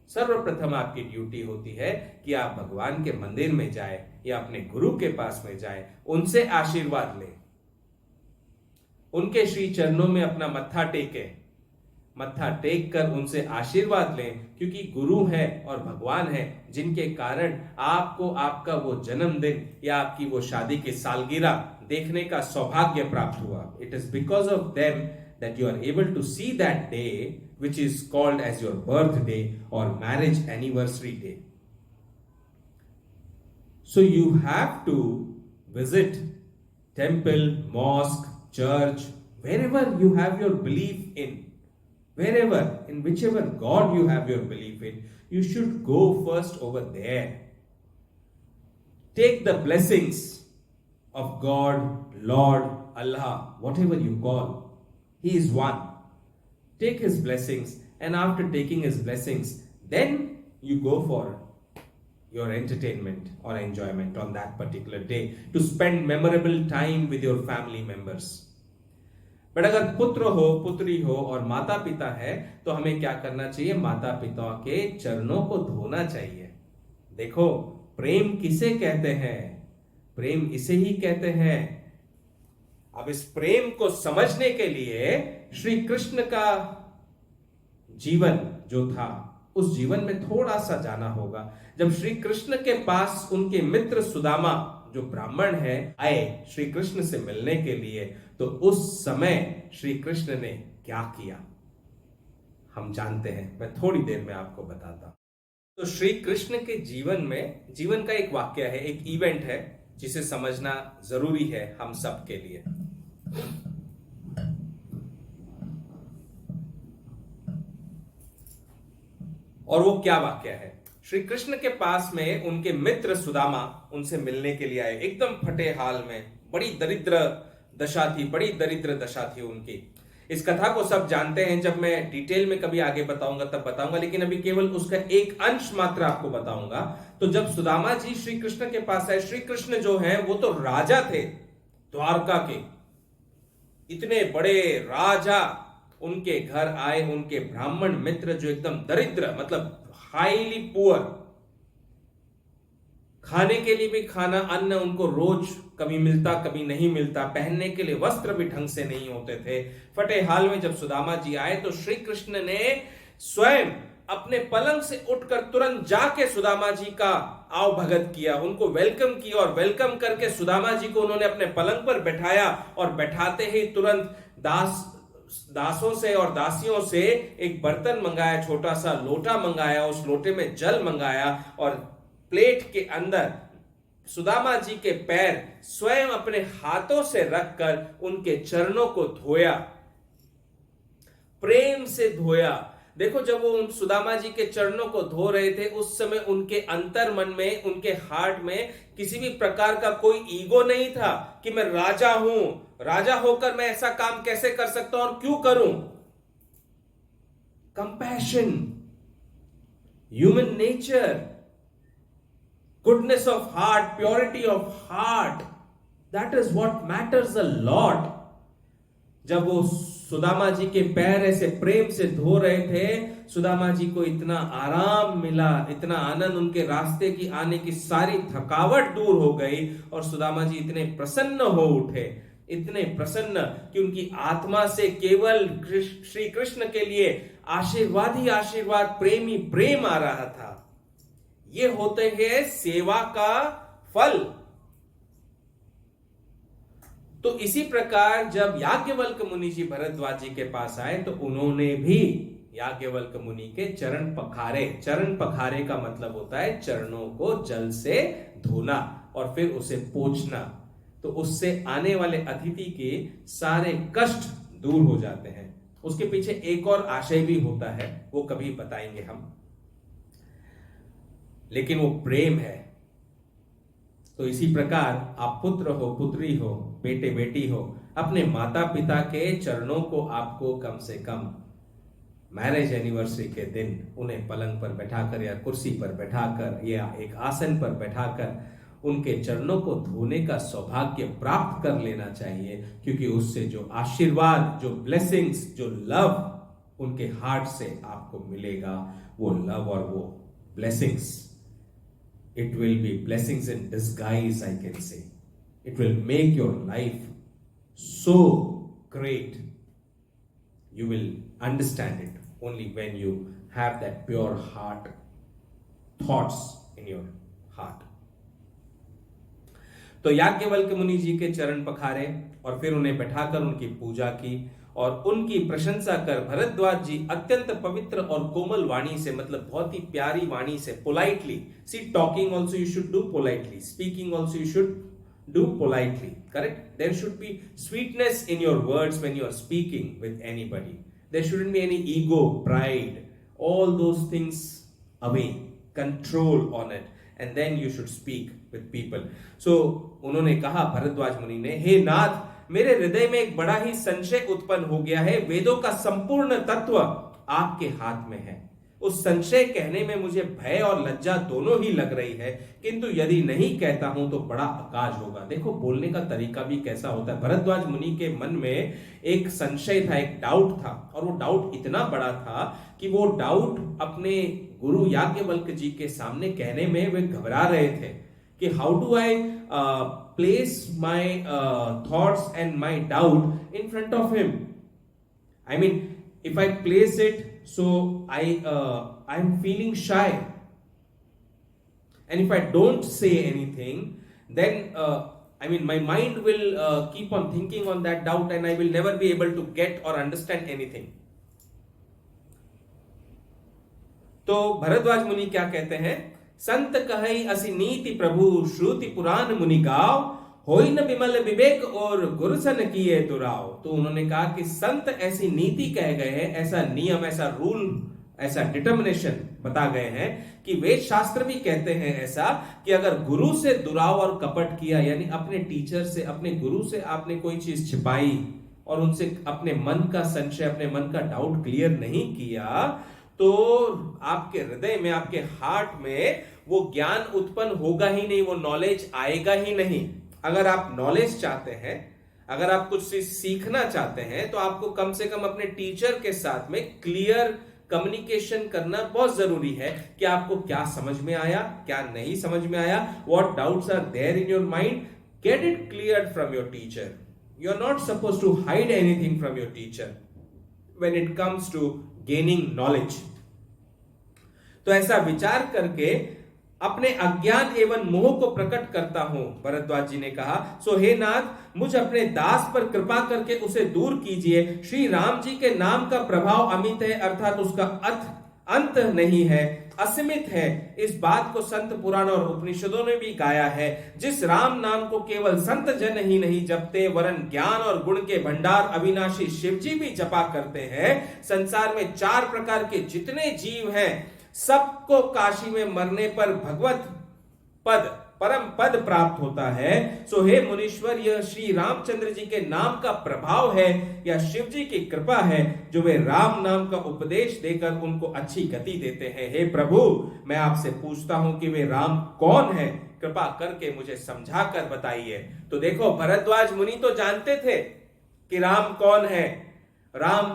सर्वप्रथम आपकी ड्यूटी होती है कि आप भगवान के मंदिर में जाए या अपने गुरु के पास में जाए, उनसे आशीर्वाद लें, उनके श्री चरणों में अपना मत्था टेके, मत्था टेक कर उनसे आशीर्वाद लें, क्योंकि गुरु है और भगवान है जिनके कारण आपको आपका वो जन्मदिन या आपकी वो शादी की सालगिरह देखने का सौभाग्य प्राप्त हुआ. It is because of them that you are able to see that day, which is called as your birthday or marriage anniversary day. So you have to visit temple, mosque, church, wherever you have your belief in, wherever, in whichever God you have your belief in, you should go first over there. Take the blessings of God, Lord, Allah, whatever you call. He is one. Take his blessings, and after taking his blessings, then you go for your entertainment or enjoyment on that particular day to spend memorable time with your family members. But अगर पुत्र हो, पुत्री हो और माता पिता है तो हमें क्या करना चाहिए? माता पिता के चरणों को धोना चाहिए. देखो, प्रेम किसे कहते हैं? प्रेम इसे ही कहते हैं. अब इस प्रेम को समझने के लिए श्री कृष्ण का जीवन जो था, उस जीवन में थोड़ा सा जाना होगा. जब श्री कृष्ण के पास उनके मित्र सुदामा जो ब्राह्मण है आए श्री कृष्ण से मिलने के लिए, तो उस समय श्री कृष्ण ने क्या किया हम जानते हैं. मैं थोड़ी देर में आपको बताता हूं. तो श्री कृष्ण के जीवन में, जीवन का एक वाक्य है, एक इवेंट है जिसे समझना जरूरी है हम सब के लिए. और वो क्या वाक्य है? श्री कृष्ण के पास में उनके मित्र सुदामा उनसे मिलने के लिए आए, एकदम फटे हाल में. बड़ी दरिद्र दशा थी, बड़ी दरिद्र दशा थी उनकी. इस कथा को सब जानते हैं. जब मैं डिटेल में कभी आगे बताऊंगा तब बताऊंगा, लेकिन अभी केवल उसका एक अंश मात्र आपको बताऊंगा. तो जब सुदामा जी श्री कृष्ण के पास आए, श्री कृष्ण जो है वो तो राजा थे द्वारका के, इतने बड़े राजा उनके घर आए. उनके ब्राह्मण मित्र जो एकदम दरिद्र, मतलब हाईली पुअर, खाने के लिए भी खाना, अन्न उनको रोज कभी मिलता कभी नहीं मिलता, पहनने के लिए वस्त्र भी ढंग से नहीं होते थे. फटे हाल में जब सुदामा जी आए तो श्री कृष्ण ने स्वयं अपने पलंग से उठकर तुरंत जाके सुदामा जी का आव भगत किया, उनको वेलकम किया. और वेलकम करके सुदामा जी को उन्होंने अपने पलंग पर बैठाया और बैठाते ही तुरंत दासों से और दासियों से एक बर्तन मंगाया, छोटा सा लोटा मंगाया, उस लोटे में जल मंगाया और प्लेट के अंदर सुदामा जी के पैर स्वयं अपने हाथों से रखकर उनके चरणों को धोया, प्रेम से धोया. देखो, जब वो उन सुदामा जी के चरणों को धो रहे थे, उस समय उनके अंतर मन में, उनके हार्ट में किसी भी प्रकार का कोई ईगो नहीं था कि मैं राजा हूं, राजा होकर मैं ऐसा काम कैसे कर सकता हूं और क्यों करूं. Compassion, human nature, goodness of heart, purity of heart, that is what matters a lot. जब वो सुदामा जी के पैर ऐसे प्रेम से धो रहे थे, सुदामा जी को इतना आराम मिला, इतना आनंद, उनके रास्ते की आने की सारी थकावट दूर हो गई और सुदामा जी इतने प्रसन्न हो उठे, इतने प्रसन्न कि उनकी आत्मा से केवल श्री कृष्ण के लिए आशीर्वाद ही आशीर्वाद, प्रेम ही प्रेम आ रहा था. ये होते हैं सेवा का फल. तो इसी प्रकार जब याज्ञवल्क्य मुनि जी भरद्वाज जी के पास आए तो उन्होंने भी याज्ञवल्क्य मुनि के चरण पखारे। चरण पखारे का मतलब होता है चरणों को जल से धोना और फिर उसे पोंछना। तो उससे आने वाले अतिथि के सारे कष्ट दूर हो जाते हैं। उसके पीछे एक और आशय भी होता है, वो कभी बताएंगे हम, लेकिन वो प्रेम है। तो इसी प्रकार आप पुत्र हो, पुत्री हो, बेटे बेटी हो, अपने माता पिता के चरणों को आपको कम से कम मैरिज एनिवर्सरी के दिन उन्हें पलंग पर बैठाकर या कुर्सी पर बैठाकर या एक आसन पर बैठाकर उनके चरणों को धोने का सौभाग्य प्राप्त कर लेना चाहिए, क्योंकि उससे जो आशीर्वाद, जो ब्लेसिंग्स, जो लव उनके हार्ट से आपको मिलेगा, वो लव और वो blessings, it will be blessings in disguise, I can say. It will make your life so great. You will understand it only when you have that pure heart, thoughts in your heart. तो याज्ञवल्क्य मुनि जी के चरण पखारे और फिर उन्हें बैठाकर उनकी पूजा की और उनकी प्रशंसा कर भरद्वाज जी अत्यंत पवित्र और कोमल वाणी से, मतलब बहुत ही प्यारी वाणी से, politely, see talking also you should do politely, speaking also you should do politely, correct? There should be sweetness in your words when you are speaking with anybody. There shouldn't be any ego, pride, all those things away, control on it, and then you should speak with people. So उन्होंने कहा, भरद्वाज मुनि ने, हे नाथ, मेरे हृदय में एक बड़ा ही संशय उत्पन्न हो गया है. वेदों का संपूर्ण तत्व आपके हाथ में है. उस संशय कहने में मुझे भय और लज्जा दोनों ही लग रही है, किंतु यदि नहीं कहता हूं तो बड़ा अकाज होगा. देखो बोलने का तरीका भी कैसा होता है. भरद्वाज मुनि के मन में एक संशय था, एक डाउट था, और वो डाउट इतना बड़ा था कि वो डाउट अपने गुरु याज्ञवल्क्य जी के सामने कहने में वे घबरा रहे थे कि how do I place my thoughts and my doubt in front of him. I mean if I place it, so I'm feeling shy, and if I don't say anything, then I mean my mind will keep on thinking on that doubt, and I will never be able to get or understand anything. तो भरद्वाज मुनि क्या कहते हैं? संत कहई असि नीति प्रभु, श्रुति पुराण मुनि गाव, होई न विमल विवेक और गुरुसन किए दुराव. तो उन्होंने कहा कि संत ऐसी नीति कह गए हैं, ऐसा नियम, ऐसा रूल, ऐसा डिटर्मिनेशन बता गए हैं कि वेद शास्त्र भी कहते हैं ऐसा कि अगर गुरु से दुराव और कपट किया, यानी अपने टीचर से, अपने गुरु से आपने कोई चीज छिपाई और उनसे अपने मन का संशय, अपने मन का डाउट क्लियर नहीं किया, तो आपके हृदय में, आपके हार्ट में वो ज्ञान उत्पन्न होगा ही नहीं, वो नॉलेज आएगा ही नहीं. अगर आप नॉलेज चाहते हैं, अगर आप कुछ सीखना चाहते हैं, तो आपको कम से कम अपने टीचर के साथ में क्लियर कम्युनिकेशन करना बहुत जरूरी है कि आपको क्या समझ में आया, क्या नहीं समझ में आया, what doubts are there in your mind. Get it clear from your teacher. You are not suppose to hide anything from your teacher when it comes to gaining knowledge. तो ऐसा विचार करके अपने अज्ञान एवं मोह को प्रकट करता हूं, भरद्वाज जी ने कहा. सो हे नाथ, मुझ अपने दास पर कृपा करके उसे दूर कीजिए. श्री राम जी के नाम का प्रभाव अमित है, अर्थात उसका अंत नहीं है, असीमित है. इस बात को संत पुराण और उपनिषदों ने भी गाया है. जिस राम नाम को केवल संत जन ही नहीं जपते, वरन ज्ञान और गुण के भंडार अविनाशी शिव जी भी जपा करते हैं. संसार में 4 प्रकार के जितने जीव हैं, सबको काशी में मरने पर भगवत पद, परम पद प्राप्त होता है. सो हे मुनीश्वर, यह श्री रामचंद्र जी के नाम का प्रभाव है या शिव जी की कृपा है जो वे राम नाम का उपदेश देकर उनको अच्छी गति देते हैं. हे प्रभु, मैं आपसे पूछता हूं कि वे राम कौन है, कृपा करके मुझे समझा कर बताइए. तो देखो, भरद्वाज मुनि तो जानते थे कि राम कौन है, राम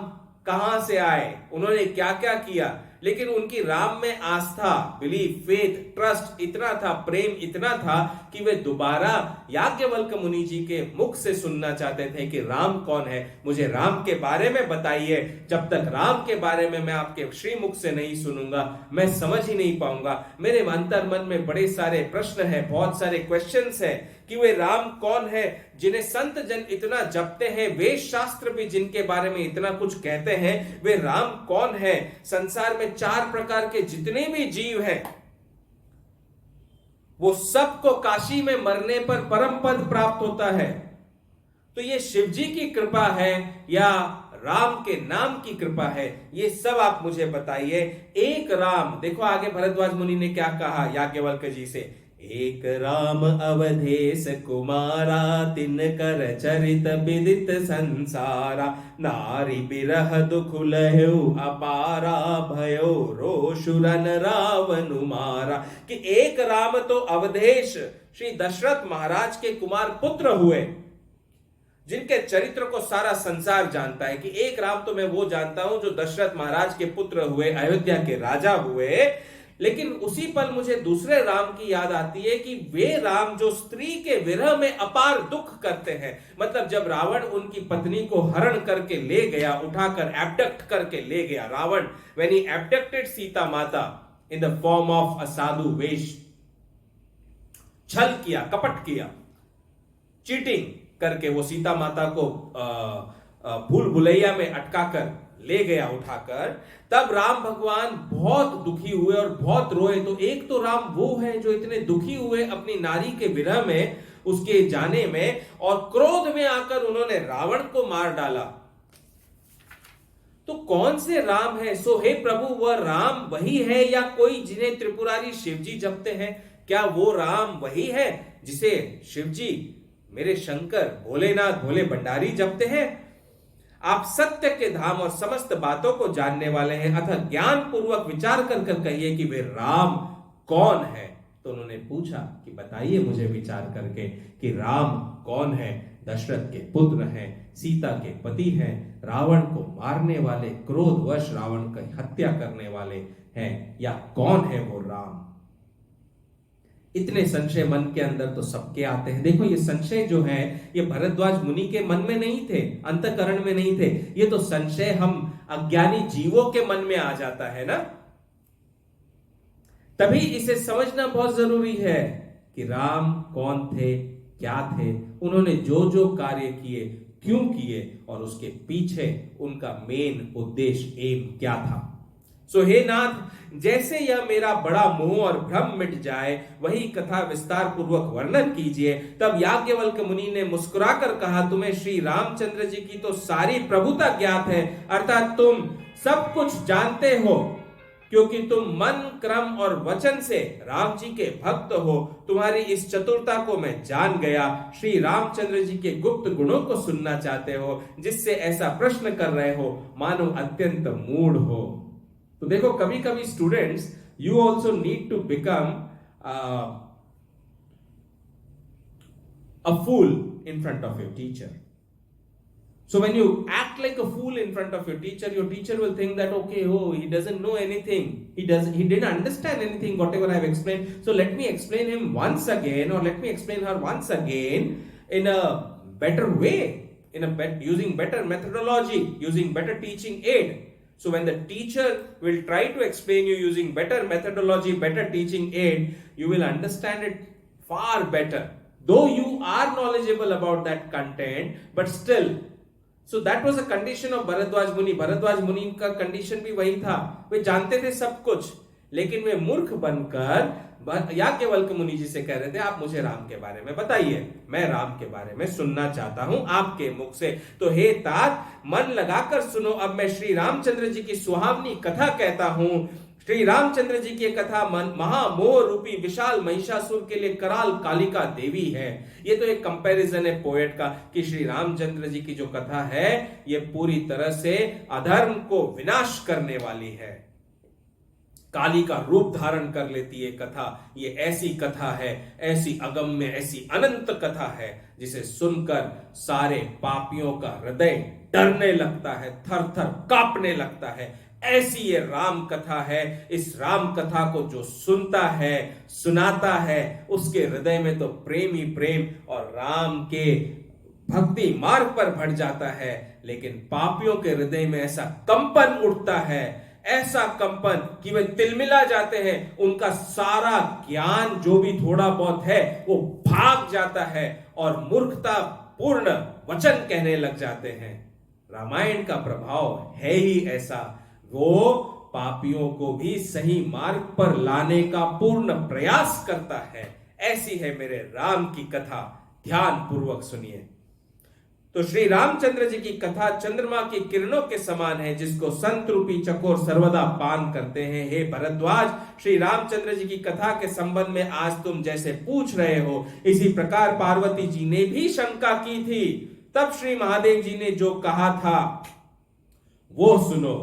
कहां से आए, उन्होंने क्या क्या किया, लेकिन उनकी राम में आस्था, बिलीफ, फेथ, ट्रस्ट इतना था, प्रेम इतना था कि वे दोबारा याज्ञवल्क्य मुनि जी के मुख से सुनना चाहते थे कि राम कौन है, मुझे राम के बारे में बताइए। जब तक राम के बारे में मैं आपके श्रीमुख से नहीं सुनूंगा मैं समझ ही नहीं पाऊंगा। मेरे अंतर मन में बड़े सारे प्रश्न है, बहुत सारे क्वेश्चंस है कि वे राम कौन है जिन्हें संत जन इतना जपते हैं, वेद शास्त्र भी जिनके बारे में इतना कुछ कहते हैं, वे राम कौन है। संसार में 4 प्रकार के जितने भी जीव हैं वो सबको काशी में मरने पर परम पद प्राप्त होता है। तो ये शिव जी की कृपा है या राम के नाम की कृपा है, ये सब आप मुझे बताइए। एक राम, देखो आगे भरद्वाज मुनि ने क्या कहा याज्ञवल्क्य जी से, एक राम अवधेश कुमारा, तिन कर चरित विदित संसारा, नारी बिरह दुख लहु अपारा, भयो रोषुरन रावण मारा। कि एक राम तो अवधेश श्री दशरथ महाराज के कुमार पुत्र हुए, जिनके चरित्र को सारा संसार जानता है। कि एक राम तो मैं वो जानता हूं जो दशरथ महाराज के पुत्र हुए, अयोध्या के राजा हुए। लेकिन उसी पल मुझे दूसरे राम की याद आती है कि वे राम जो स्त्री के विरह में अपार दुख करते हैं। मतलब जब रावण उनकी पत्नी को हरण करके ले गया, उठाकर एब्डक्ट करके ले गया, Ravan when he abducted Sita Mata in the form of a sadhu वेश, छल किया, कपट किया, चीटिंग करके वो सीता माता को भूल भुलैया में अटकाकर ले गया उठाकर, तब राम भगवान बहुत दुखी हुए और बहुत रोए। तो एक तो राम वो है जो इतने दुखी हुए अपनी नारी के विरह में, उसके जाने में, और क्रोध में आकर उन्होंने रावण को मार डाला। तो कौन से राम है? सो हे प्रभु, वह राम वही है या कोई जिन्हें त्रिपुरारी शिवजी जपते हैं? क्या वो राम वही है जिसे शिवजी, मेरे शंकर भोलेनाथ, भोले भंडारी जपते हैं? आप सत्य के धाम और समस्त बातों को जानने वाले हैं, अतः ज्ञान पूर्वक विचार कर कर कहिए कि वे राम कौन है। तो उन्होंने पूछा कि बताइए मुझे विचार करके कि राम कौन है। दशरथ के पुत्र हैं, सीता के पति हैं, रावण को मारने वाले, क्रोधवश रावण की हत्या करने वाले हैं, या कौन है वो राम? इतने संशय मन के अंदर तो सबके आते हैं। देखो ये संशय जो है ये भरद्वाज मुनि के मन में नहीं थे, अंतःकरण में नहीं थे, ये तो संशय हम अज्ञानी जीवों के मन में आ जाता है ना। तभी इसे समझना बहुत जरूरी है कि राम कौन थे, क्या थे, उन्होंने जो जो कार्य किए क्यों किए, और उसके पीछे उनका मेन उद्देश्य, एम क्या था। सो हे नाथ, जैसे यह मेरा बड़ा मोह और भ्रम मिट जाए वही कथा विस्तार पूर्वक वर्णन कीजिए। तब याज्ञवल्क्य मुनि ने मुस्कुराकर कहा, तुम्हें श्री रामचंद्र जी की तो सारी प्रभुता ज्ञात है, अर्थात तुम सब कुछ जानते हो, क्योंकि तुम मन, क्रम और वचन से राम जी के भक्त हो। तुम्हारी इस चतुरता को मैं जान गया। श्री रामचंद्र जी के गुप्त गुणों को सुनना चाहते हो, जिससे ऐसा प्रश्न कर रहे हो मानो अत्यंत मूढ़ हो। तो देखो कभी कभी students, you also need to become a fool in front of your teacher. So when you act like a fool in front of your teacher will think that okay, oh, he doesn't know anything, he didn't understand anything whatever I have explained, so let me explain him once again, or let me explain her once again in a better way, using better methodology, using better teaching aid. So when the teacher will try to explain you using better methodology, better teaching aid, you will understand it far better, though you are knowledgeable about that content, but still. So that was a condition of Bharadwaj मुनि. भरद्वाज मुनि का condition भी वही था, वे जानते थे सब कुछ, लेकिन वे मूर्ख बनकर याज्ञवल्क्य मुनि जी से कह रहे थे आप मुझे राम के बारे में बताइए, मैं राम के बारे में सुनना चाहता हूं आपके मुख से. तो हे तात, मन लगाकर सुनो, अब मैं श्री रामचंद्र जी की सुहावनी कथा कहता हूं. श्री रामचंद्र जी की कथा महामोह रूपी विशाल महिषासुर के लिए कराल कालिका देवी है. ये तो एक कंपैरिजन है पोएट का कि श्री रामचंद्र जी की जो कथा है ये पूरी तरह से अधर्म को विनाश करने वाली है, काली का रूप धारण कर लेती है कथा. ये ऐसी कथा है, ऐसी अगम्य, ऐसी अनंत कथा है जिसे सुनकर सारे पापियों का हृदय डरने लगता है, थर थर कांपने लगता है, ऐसी ये राम कथा है। इस राम कथा को जो सुनता है, सुनाता है, उसके हृदय में तो प्रेम ही प्रेम और राम के भक्ति मार्ग पर बढ़ जाता है। लेकिन पापियों के हृदय में ऐसा कंपन उठता है, ऐसा कंपन कि वे तिलमिला जाते हैं, उनका सारा ज्ञान जो भी थोड़ा बहुत है वो भाग जाता है और मूर्खता पूर्ण वचन कहने लग जाते हैं। रामायण का प्रभाव है ही ऐसा, वो पापियों को भी सही मार्ग पर लाने का पूर्ण प्रयास करता है। ऐसी है मेरे राम की कथा, ध्यान पूर्वक सुनिए। तो श्री रामचंद्र जी की कथा चंद्रमा की किरणों के समान है, जिसको संत रूपी चकोर सर्वदा पान करते हैं। हे भरद्वाज, श्री रामचंद्र जी की कथा के संबंध में आज तुम जैसे पूछ रहे हो, इसी प्रकार पार्वती जी ने भी शंका की थी। तब श्री महादेव जी ने जो कहा था वो सुनो।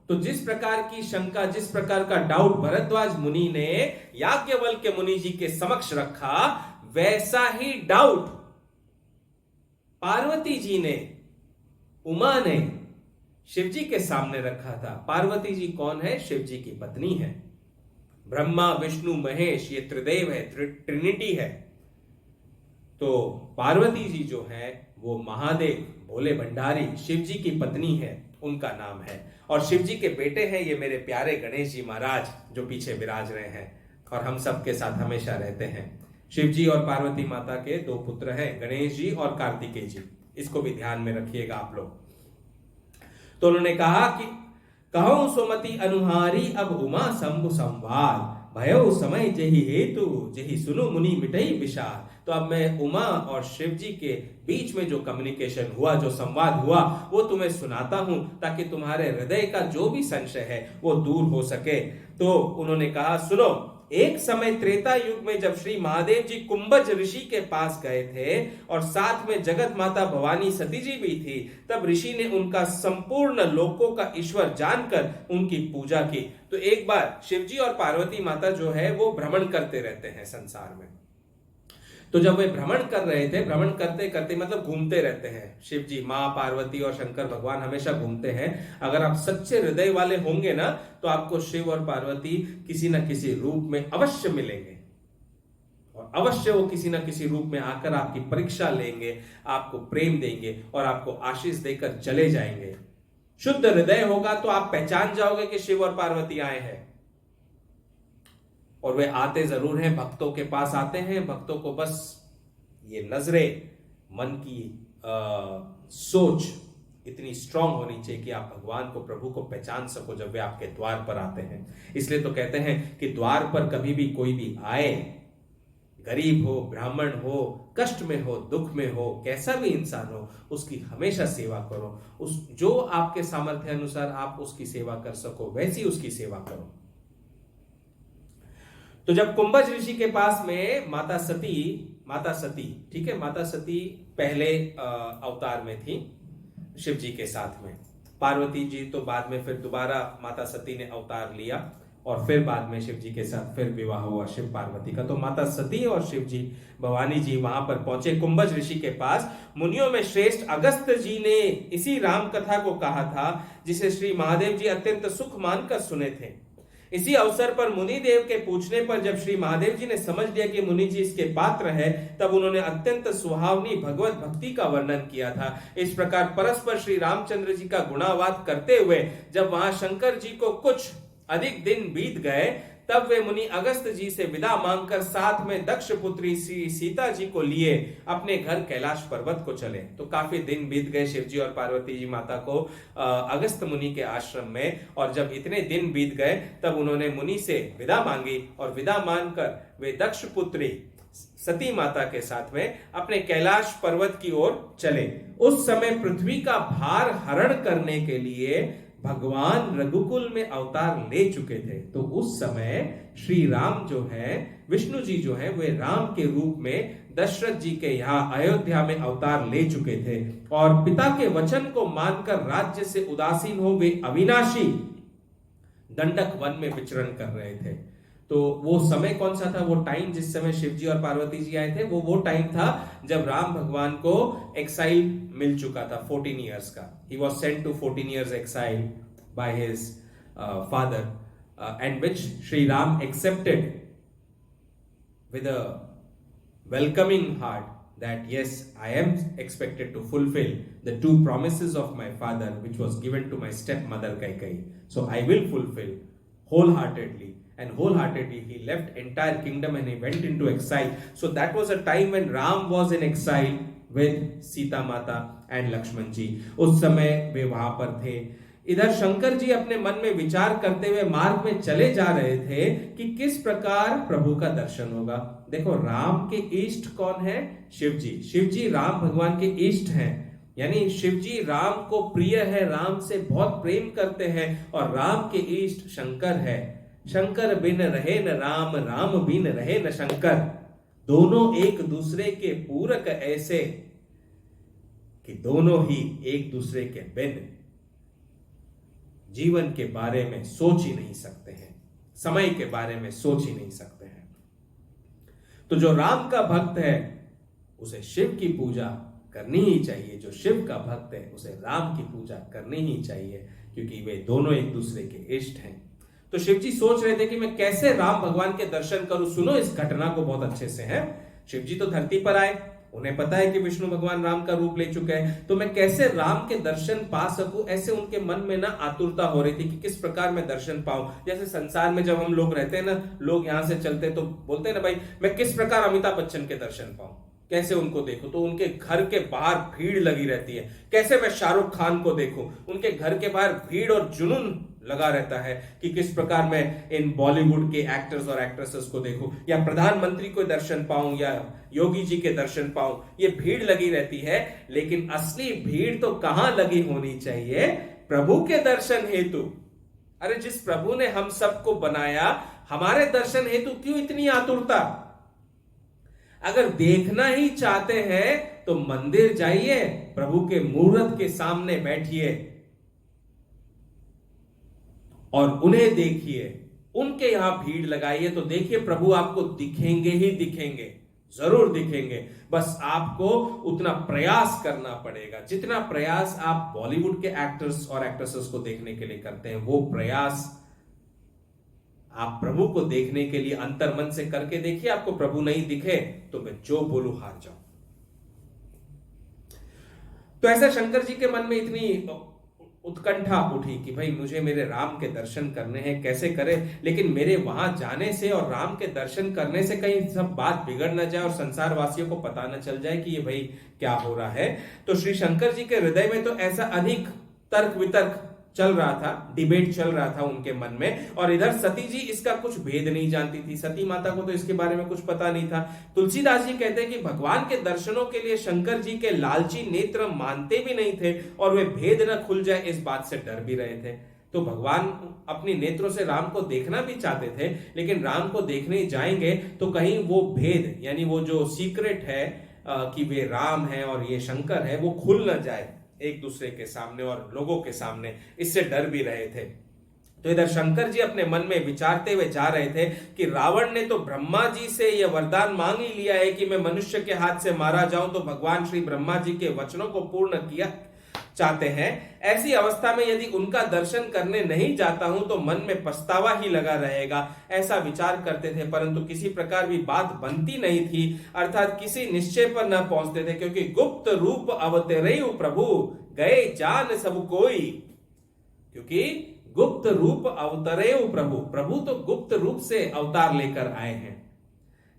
तो जिस प्रकार की शंका, जिस प्रकार का डाउट भरद्वाज मुनि ने याज्ञवल्क्य मुनि जी के समक्ष रखा, वैसा ही डाउट पार्वती जी ने, उमा ने शिव जी के सामने रखा था। पार्वती जी कौन है? शिव जी की पत्नी है। ब्रह्मा विष्णु महेश, ये त्रिदेव है, ट्रिनिटी है। तो पार्वती जी जो है वो महादेव भोले भंडारी शिव जी की पत्नी है, उनका नाम है। और शिव जी के बेटे हैं ये मेरे प्यारे गणेश जी महाराज, जो पीछे विराज रहे हैं और हम सबके साथ हमेशा रहते हैं। शिव जी और पार्वती माता के दो पुत्र हैं, गणेश जी और कार्तिकेय जी। इसको भी ध्यान में रखिएगा आप लोग। तो उन्होंने कहा कि कहूं सुमति अनुहारी, अब उमा शंभु संवार, भयो समय जेहि हेतु, जेहि सुनु मुनि मिटई विशाल। तो अब मैं उमा और शिव जी के बीच में जो कम्युनिकेशन हुआ, जो संवाद हुआ, वो तुम्हें सुनाता हूं, ताकि तुम्हारे हृदय का जो भी संशय है वो दूर हो सके। तो उन्होंने कहा, सुनो, एक समय त्रेता युग में जब श्री महादेव जी कुंभज ऋषि के पास गए थे और साथ में जगत माता भवानी सती जी भी थी, तब ऋषि ने उनका संपूर्ण लोकों का ईश्वर जानकर उनकी पूजा की। तो एक बार शिव जी और पार्वती माता जो है वो भ्रमण करते रहते हैं संसार में। तो जब वे भ्रमण कर रहे थे, भ्रमण करते करते मतलब घूमते रहते हैं, शिव जी, माँ पार्वती और शंकर भगवान हमेशा घूमते हैं। अगर आप सच्चे हृदय वाले होंगे ना, तो आपको शिव और पार्वती किसी न किसी रूप में अवश्य मिलेंगे और अवश्य वो किसी न किसी रूप में आकर आपकी परीक्षा लेंगे, आपको प्रेम देंगे और आपको आशीष देकर चले जाएंगे। शुद्ध हृदय होगा तो आप पहचान जाओगे कि शिव और पार्वती आए हैं। और वे आते जरूर हैं, भक्तों के पास आते हैं। भक्तों को बस ये नजरें, मन की सोच इतनी स्ट्रांग होनी चाहिए कि आप भगवान को, प्रभु को पहचान सको जब वे आपके द्वार पर आते हैं। इसलिए तो कहते हैं कि द्वार पर कभी भी कोई भी आए, गरीब हो, ब्राह्मण हो, कष्ट में हो, दुख में हो, कैसा भी इंसान हो, उसकी हमेशा सेवा करो। उस जो आपके सामर्थ्य अनुसार आप उसकी सेवा कर सको, वैसी उसकी सेवा करो। तो जब कुंभज ऋषि के पास में माता सती, ठीक है, माता सती पहले अवतार में थी शिव जी के साथ में। पार्वती जी तो बाद में फिर दोबारा माता सती ने अवतार लिया और फिर बाद में शिव जी के साथ फिर विवाह हुआ शिव पार्वती का। तो माता सती और शिव जी, भवानी जी वहां पर पहुंचे कुंभज ऋषि के पास। मुनियों में श्रेष्ठ अगस्त जी ने इसी राम कथा को कहा था, जिसे श्री महादेव जी अत्यंत सुख मानकर सुने थे। इसी अवसर पर मुनि देव के पूछने पर जब श्री महादेव जी ने समझ लिया कि मुनि जी इसके पात्र है, तब उन्होंने अत्यंत सुहावनी भगवत भक्ति का वर्णन किया था। इस प्रकार परस्पर श्री रामचंद्र जी का गुणावाद करते हुए जब वहां शंकर जी को कुछ अधिक दिन बीत गए, तब वे मुनि अगस्त जी से विदा मांगकर साथ में दक्ष पुत्री श्री सीता जी को लिए अपने घर कैलाश पर्वत को चले। तो काफी दिन बीत गए शिव जी और पार्वती जी माता को अगस्त मुनि के आश्रम में, और जब इतने दिन बीत गए तब उन्होंने मुनि से विदा मांगी और विदा मांगकर वे दक्ष पुत्री सती माता के साथ में अपने कैलाश पर्वत की ओर चले। उस समय पृथ्वी का भार हरण करने के लिए भगवान रघुकुल में अवतार ले चुके थे। तो उस समय श्री राम जो है, विष्णु जी जो है, वे राम के रूप में दशरथ जी के यहाँ अयोध्या में अवतार ले चुके थे और पिता के वचन को मानकर राज्य से उदासीन हो वे अविनाशी दंडक वन में विचरण कर रहे थे। तो वो समय कौन सा था? वो टाइम जिस समय शिव जी और पार्वती जी आए थे, वो टाइम था जब राम भगवान को एक्साइल मिल चुका था 14 इयर्स का। He was sent to 14 years exile by his father, and which Sri Ram accepted with a welcoming heart, that yes, I am expected to fulfill the two promises of my father which was given to my stepmother Kaikeyi. So I will fulfill wholeheartedly, and wholeheartedly he left entire kingdom and he went into exile. So that was a time when Ram was in exile with Sita Mata and Lakshman ji. उस समय वे वहां पर थे. इधर शंकर जी अपने मन में विचार करते हुए मार्ग में चले जा रहे थे कि किस प्रकार प्रभु का दर्शन होगा. देखो, राम के इष्ट कौन है? शिव जी. शिव जी राम भगवान के इष्ट हैं, यानी शिव जी राम को प्रिय है, राम से बहुत प्रेम करते हैं, और राम के इष्ट शंकर है. शंकर बिन रहे न राम, राम बिन रहे न शंकर. दोनों एक दूसरे के पूरक ऐसे कि दोनों ही एक दूसरे के बिन जीवन के बारे में सोच ही नहीं सकते हैं, समय के बारे में सोच ही नहीं सकते हैं. तो जो राम का भक्त है उसे शिव की पूजा करनी ही चाहिए, जो शिव का भक्त है उसे राम की पूजा करनी ही चाहिए, क्योंकि वे दोनों एक दूसरे के इष्ट हैं. तो शिव जी सोच रहे थे कि मैं कैसे राम भगवान के दर्शन करूं. सुनो इस घटना को बहुत अच्छे से है. शिव जी तो धरती पर आए, उन्हें पता है कि विष्णु भगवान राम का रूप ले चुके हैं, तो मैं कैसे राम के दर्शन पा सकूं, ऐसे उनके मन में ना आतुरता हो रही थी कि किस प्रकार मैं दर्शन पाऊं. जैसे संसार में जब हम लोग रहते हैं ना, लोग यहां से चलते तो बोलते हैं ना, भाई मैं किस प्रकार अमिताभ बच्चन के दर्शन पाऊं, कैसे उनको देखूं. तो उनके घर के बाहर भीड़ लगी रहती है. कैसे मैं शाहरुख खान को देखूं, उनके घर के बाहर भीड़ और जुनून लगा रहता है कि किस प्रकार मैं इन बॉलीवुड के एक्टर्स और एक्ट्रेसेस को देखूं, या प्रधानमंत्री को दर्शन पाऊं, या योगी जी के दर्शन पाऊं. ये भीड़ लगी रहती है, लेकिन असली भीड़ तो कहां लगी होनी चाहिए? प्रभु के दर्शन हेतु. अरे जिस प्रभु ने हम सबको बनाया, हमारे दर्शन हेतु क्यों इतनी आतुरता? अगर देखना ही चाहते हैं तो मंदिर जाइए, प्रभु के मूर्त के सामने बैठिए और उन्हें देखिए, उनके यहां भीड़ लगाइए, तो देखिए प्रभु आपको दिखेंगे ही दिखेंगे, जरूर दिखेंगे. बस आपको उतना प्रयास करना पड़ेगा जितना प्रयास आप बॉलीवुड के एक्टर्स और एक्ट्रेसेस को देखने के लिए करते हैं. वो प्रयास आप प्रभु को देखने के लिए अंतर मन से करके देखिए. आपको प्रभु नहीं दिखे तो मैं जो बोलूं हार जाऊं. तो ऐसा शंकर जी के मन में इतनी उत्कंठा उठी कि भाई मुझे मेरे राम के दर्शन करने हैं, कैसे करें. लेकिन मेरे वहां जाने से और राम के दर्शन करने से कहीं सब बात बिगड़ ना जाए और संसार वासियों को पता न चल जाए कि ये भाई क्या हो रहा है. तो श्री शंकर जी के हृदय में तो ऐसा अधिक तर्क वितर्क चल रहा था, डिबेट चल रहा था उनके मन में. और इधर सती जी इसका कुछ भेद नहीं जानती थी. सती माता को तो इसके बारे में कुछ पता नहीं था. तुलसीदास जी कहते हैं कि भगवान के दर्शनों के लिए शंकर जी के लालची नेत्र मानते भी नहीं थे, और वे भेद न खुल जाए इस बात से डर भी रहे थे. तो भगवान अपनी नेत्रों से राम को देखना भी चाहते थे, लेकिन राम को देखने जाएंगे तो कहीं वो भेद, यानी वो जो सीक्रेट है कि वे राम हैं और ये शंकर है, वो खुल न जाए एक दूसरे के सामने और लोगों के सामने, इससे डर भी रहे थे. तो इधर शंकर जी अपने मन में विचारते हुए जा रहे थे कि रावण ने तो ब्रह्मा जी से यह वरदान मांग ही लिया है कि मैं मनुष्य के हाथ से मारा जाऊं, तो भगवान श्री ब्रह्मा जी के वचनों को पूर्ण किया चाहते हैं. ऐसी अवस्था में यदि उनका दर्शन करने नहीं जाता हूं तो मन में पछतावा ही लगा रहेगा, ऐसा विचार करते थे. परंतु किसी प्रकार भी बात बनती नहीं थी, अर्थात किसी निश्चय पर न पहुंचते थे, क्योंकि गुप्त रूप अवतरेयु प्रभु गए जान सब कोई. क्योंकि गुप्त रूप अवतरेयु प्रभु, प्रभु तो गुप्त रूप से अवतार लेकर आए हैं.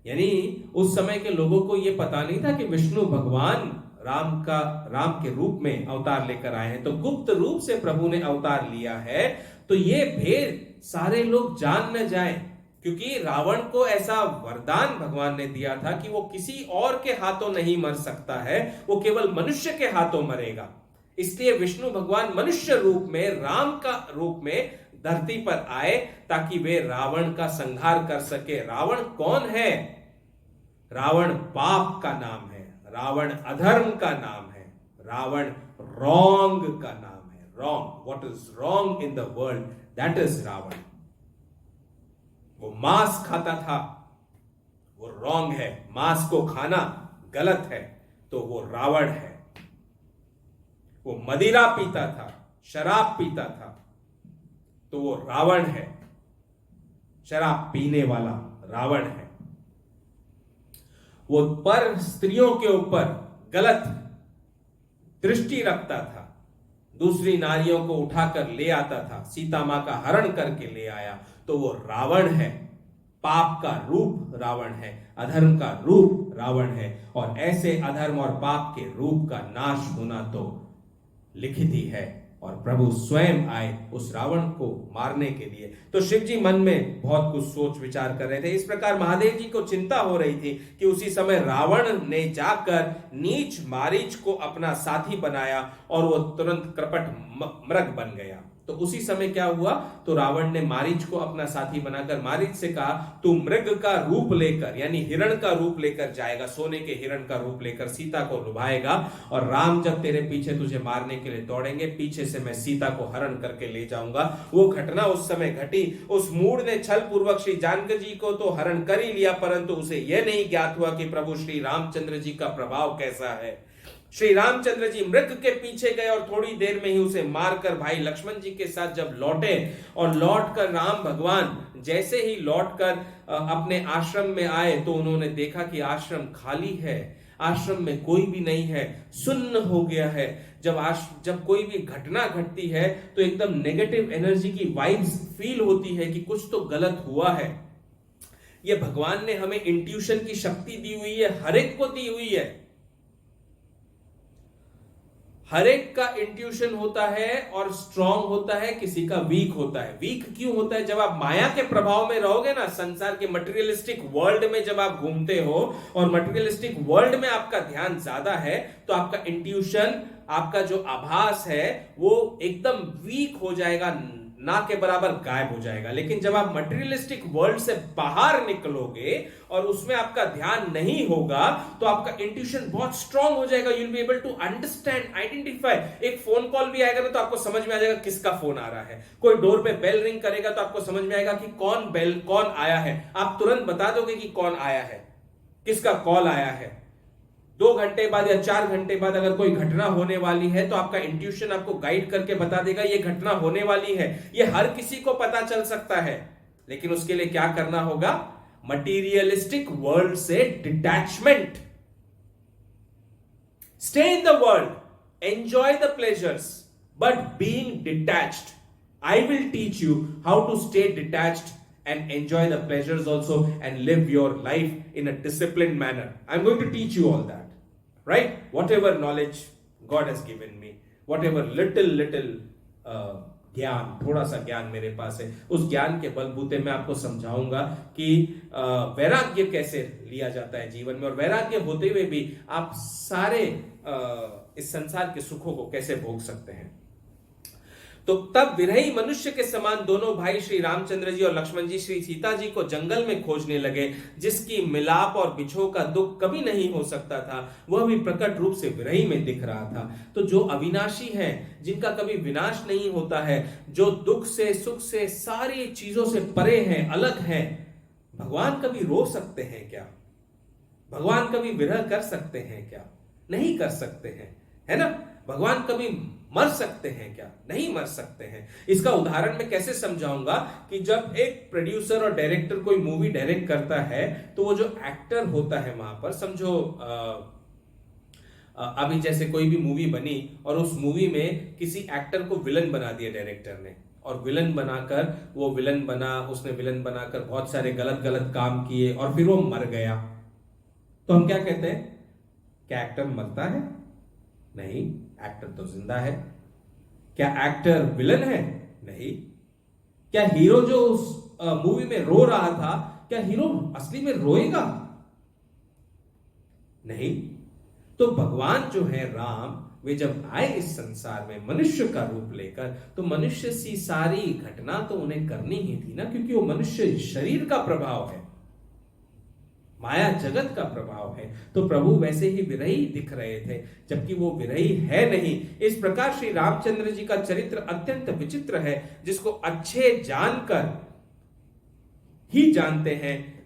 यानी उस समय के लोगों को यह पता नहीं था कि विष्णु भगवान राम के रूप में अवतार लेकर आए हैं. तो गुप्त रूप से प्रभु ने अवतार लिया है. तो ये भेद सारे लोग जान न जाए, क्योंकि रावण को ऐसा वरदान भगवान ने दिया था कि वो किसी और के हाथों नहीं मर सकता है, वो केवल मनुष्य के हाथों मरेगा. इसलिए विष्णु भगवान मनुष्य रूप में, राम का रूप में धरती पर आए, ताकि वे रावण का संहार कर सके. रावण कौन है? रावण पाप का नाम है, रावण अधर्म का नाम है, रावण रॉन्ग का नाम है. Wrong, what is wrong in the world, that is Ravana. वो मांस खाता था, वो रॉन्ग है. मांस को खाना गलत है, तो वो रावण है. वो मदिरा पीता था, शराब पीता था, तो वो रावण है, शराब पीने वाला रावण है। वो पर स्त्रियों के ऊपर गलत दृष्टि रखता था, दूसरी नारियों को उठाकर ले आता था, सीता मां का हरण करके ले आया, तो वो रावण है। पाप का रूप रावण है, अधर्म का रूप रावण है, और ऐसे अधर्म और पाप के रूप का नाश होना तो लिखित ही है, और प्रभु स्वयं आए उस रावण को मारने के लिए। तो शिव जी मन में बहुत कुछ सोच विचार कर रहे थे। इस प्रकार महादेव जी को चिंता हो रही थी कि उसी समय रावण ने जाकर नीच मारीच को अपना साथी बनाया और वो तुरंत कृपट मृग बन गया। तो उसी समय क्या हुआ, तो रावण ने मारीच को अपना साथी बनाकर मारीच से कहा, तू मृग का रूप लेकर यानी हिरण का रूप लेकर जाएगा, सोने के हिरण का रूप लेकर सीता को लुभाएगा, और राम जब तेरे पीछे तुझे मारने के लिए दौड़ेंगे, पीछे से मैं सीता को हरण करके ले जाऊंगा। वो घटना उस समय घटी। उस मूढ़ ने छल पूर्वक श्री जानकी जी को तो हरण कर ही लिया, परंतु उसे यह नहीं ज्ञात हुआ कि प्रभु श्री रामचंद्र जी का प्रभाव कैसा है। श्री रामचंद्र जी मृग के पीछे गए और थोड़ी देर में ही उसे मारकर भाई लक्ष्मण जी के साथ जब लौटे, और लौटकर राम भगवान जैसे ही लौटकर अपने आश्रम में आए तो उन्होंने देखा कि आश्रम खाली है, आश्रम में कोई भी नहीं है, सुन्न हो गया है। जब कोई भी घटना घटती है तो एकदम नेगेटिव एनर्जी की वाइब्स फील होती है कि कुछ तो गलत हुआ है। ये भगवान ने हमें इंट्यूशन की शक्ति दी हुई है, हर एक को दी हुई है। हर एक का इंट्यूशन होता है और स्ट्रांग होता है, किसी का वीक होता है। वीक क्यों होता है? जब आप माया के प्रभाव में रहोगे ना, संसार के मटेरियलिस्टिक वर्ल्ड में जब आप घूमते हो और मटेरियलिस्टिक वर्ल्ड में आपका ध्यान ज्यादा है, तो आपका इंट्यूशन, आपका जो आभास है वो एकदम वीक हो जाएगा, ना के बराबर गायब हो जाएगा। लेकिन जब आप मटेरियलिस्टिक वर्ल्ड से बाहर निकलोगे और उसमें आपका ध्यान नहीं होगा, तो आपका इंट्यूशन बहुत स्ट्रांग हो जाएगा। You will be able to understand, identify. एक फोन कॉल भी आएगा ना तो आपको समझ में आ जाएगा किसका फोन आ रहा है। कोई डोर पे बेल रिंग करेगा तो आपको समझ में आएगा कि कौन आया है। आप तुरंत बता दोगे कि कौन आया है, किसका कॉल आया है। 2 घंटे बाद या 4 घंटे बाद अगर कोई घटना होने वाली है तो आपका इंट्यूशन आपको गाइड करके बता देगा ये घटना होने वाली है। ये हर किसी को पता चल सकता है, लेकिन उसके लिए क्या करना होगा? मटीरियलिस्टिक वर्ल्ड से detachment. Stay in the world, enjoy the pleasures, but being detached. I will teach you how to stay detached and enjoy the pleasures also and live your life in a disciplined manner. I'm going to teach you all that, right? Whatever knowledge God has given me, whatever little ज्ञान, थोड़ा सा ज्ञान मेरे पास है, उस ज्ञान के बलबूते मैं आपको समझाऊंगा कि वैराग्य कैसे लिया जाता है जीवन में, और वैराग्य होते हुए भी आप सारे इस संसार के सुखों को कैसे भोग सकते हैं। तो तब विरही मनुष्य के समान दोनों भाई श्री रामचंद्र जी और लक्ष्मण जी श्री सीता जी को जंगल में खोजने लगे, जिसकी मिलाप और बिछोह का दुख कभी नहीं हो सकता था, वह भी प्रकट रूप से विरही में दिख रहा था। तो जो अविनाशी हैं, जिनका कभी विनाश नहीं होता है, जो दुख से, सुख से, सारी चीजों से परे हैं, अलग हैं, भगवान कभी रो सकते हैं क्या? भगवान कभी विरह कर सकते हैं क्या? नहीं कर सकते हैं, है ना। भगवान कभी मर सकते हैं क्या? नहीं मर सकते हैं। इसका उदाहरण मैं कैसे समझाऊंगा कि जब एक प्रोड्यूसर और डायरेक्टर कोई मूवी डायरेक्ट करता है तो वो जो एक्टर होता है वहां पर, समझो अभी जैसे कोई भी मूवी बनी और उस मूवी में किसी एक्टर को विलन बना दिया डायरेक्टर ने, और विलन बनाकर वो विलन बना, उसने विलन बनाकर बहुत सारे गलत काम किए और फिर वो मर गया, तो हम क्या कहते हैं? क्या एक्टर मरता है? नहीं, एक्टर तो जिंदा है। क्या एक्टर विलन है? नहीं। क्या हीरो जो उस मूवी में रो रहा था, क्या हीरो असली में रोएगा? नहीं। तो भगवान जो है राम, वे जब आए इस संसार में मनुष्य का रूप लेकर, तो मनुष्य सी सारी घटना तो उन्हें करनी ही थी ना, क्योंकि वो मनुष्य शरीर का प्रभाव है, माया जगत का प्रभाव है। तो प्रभु वैसे ही विरही दिख रहे थे, जबकि वो विरही है नहीं। इस प्रकार श्री रामचंद्र जी का चरित्र अत्यंत विचित्र है, जिसको अच्छे जानकर ही जानते हैं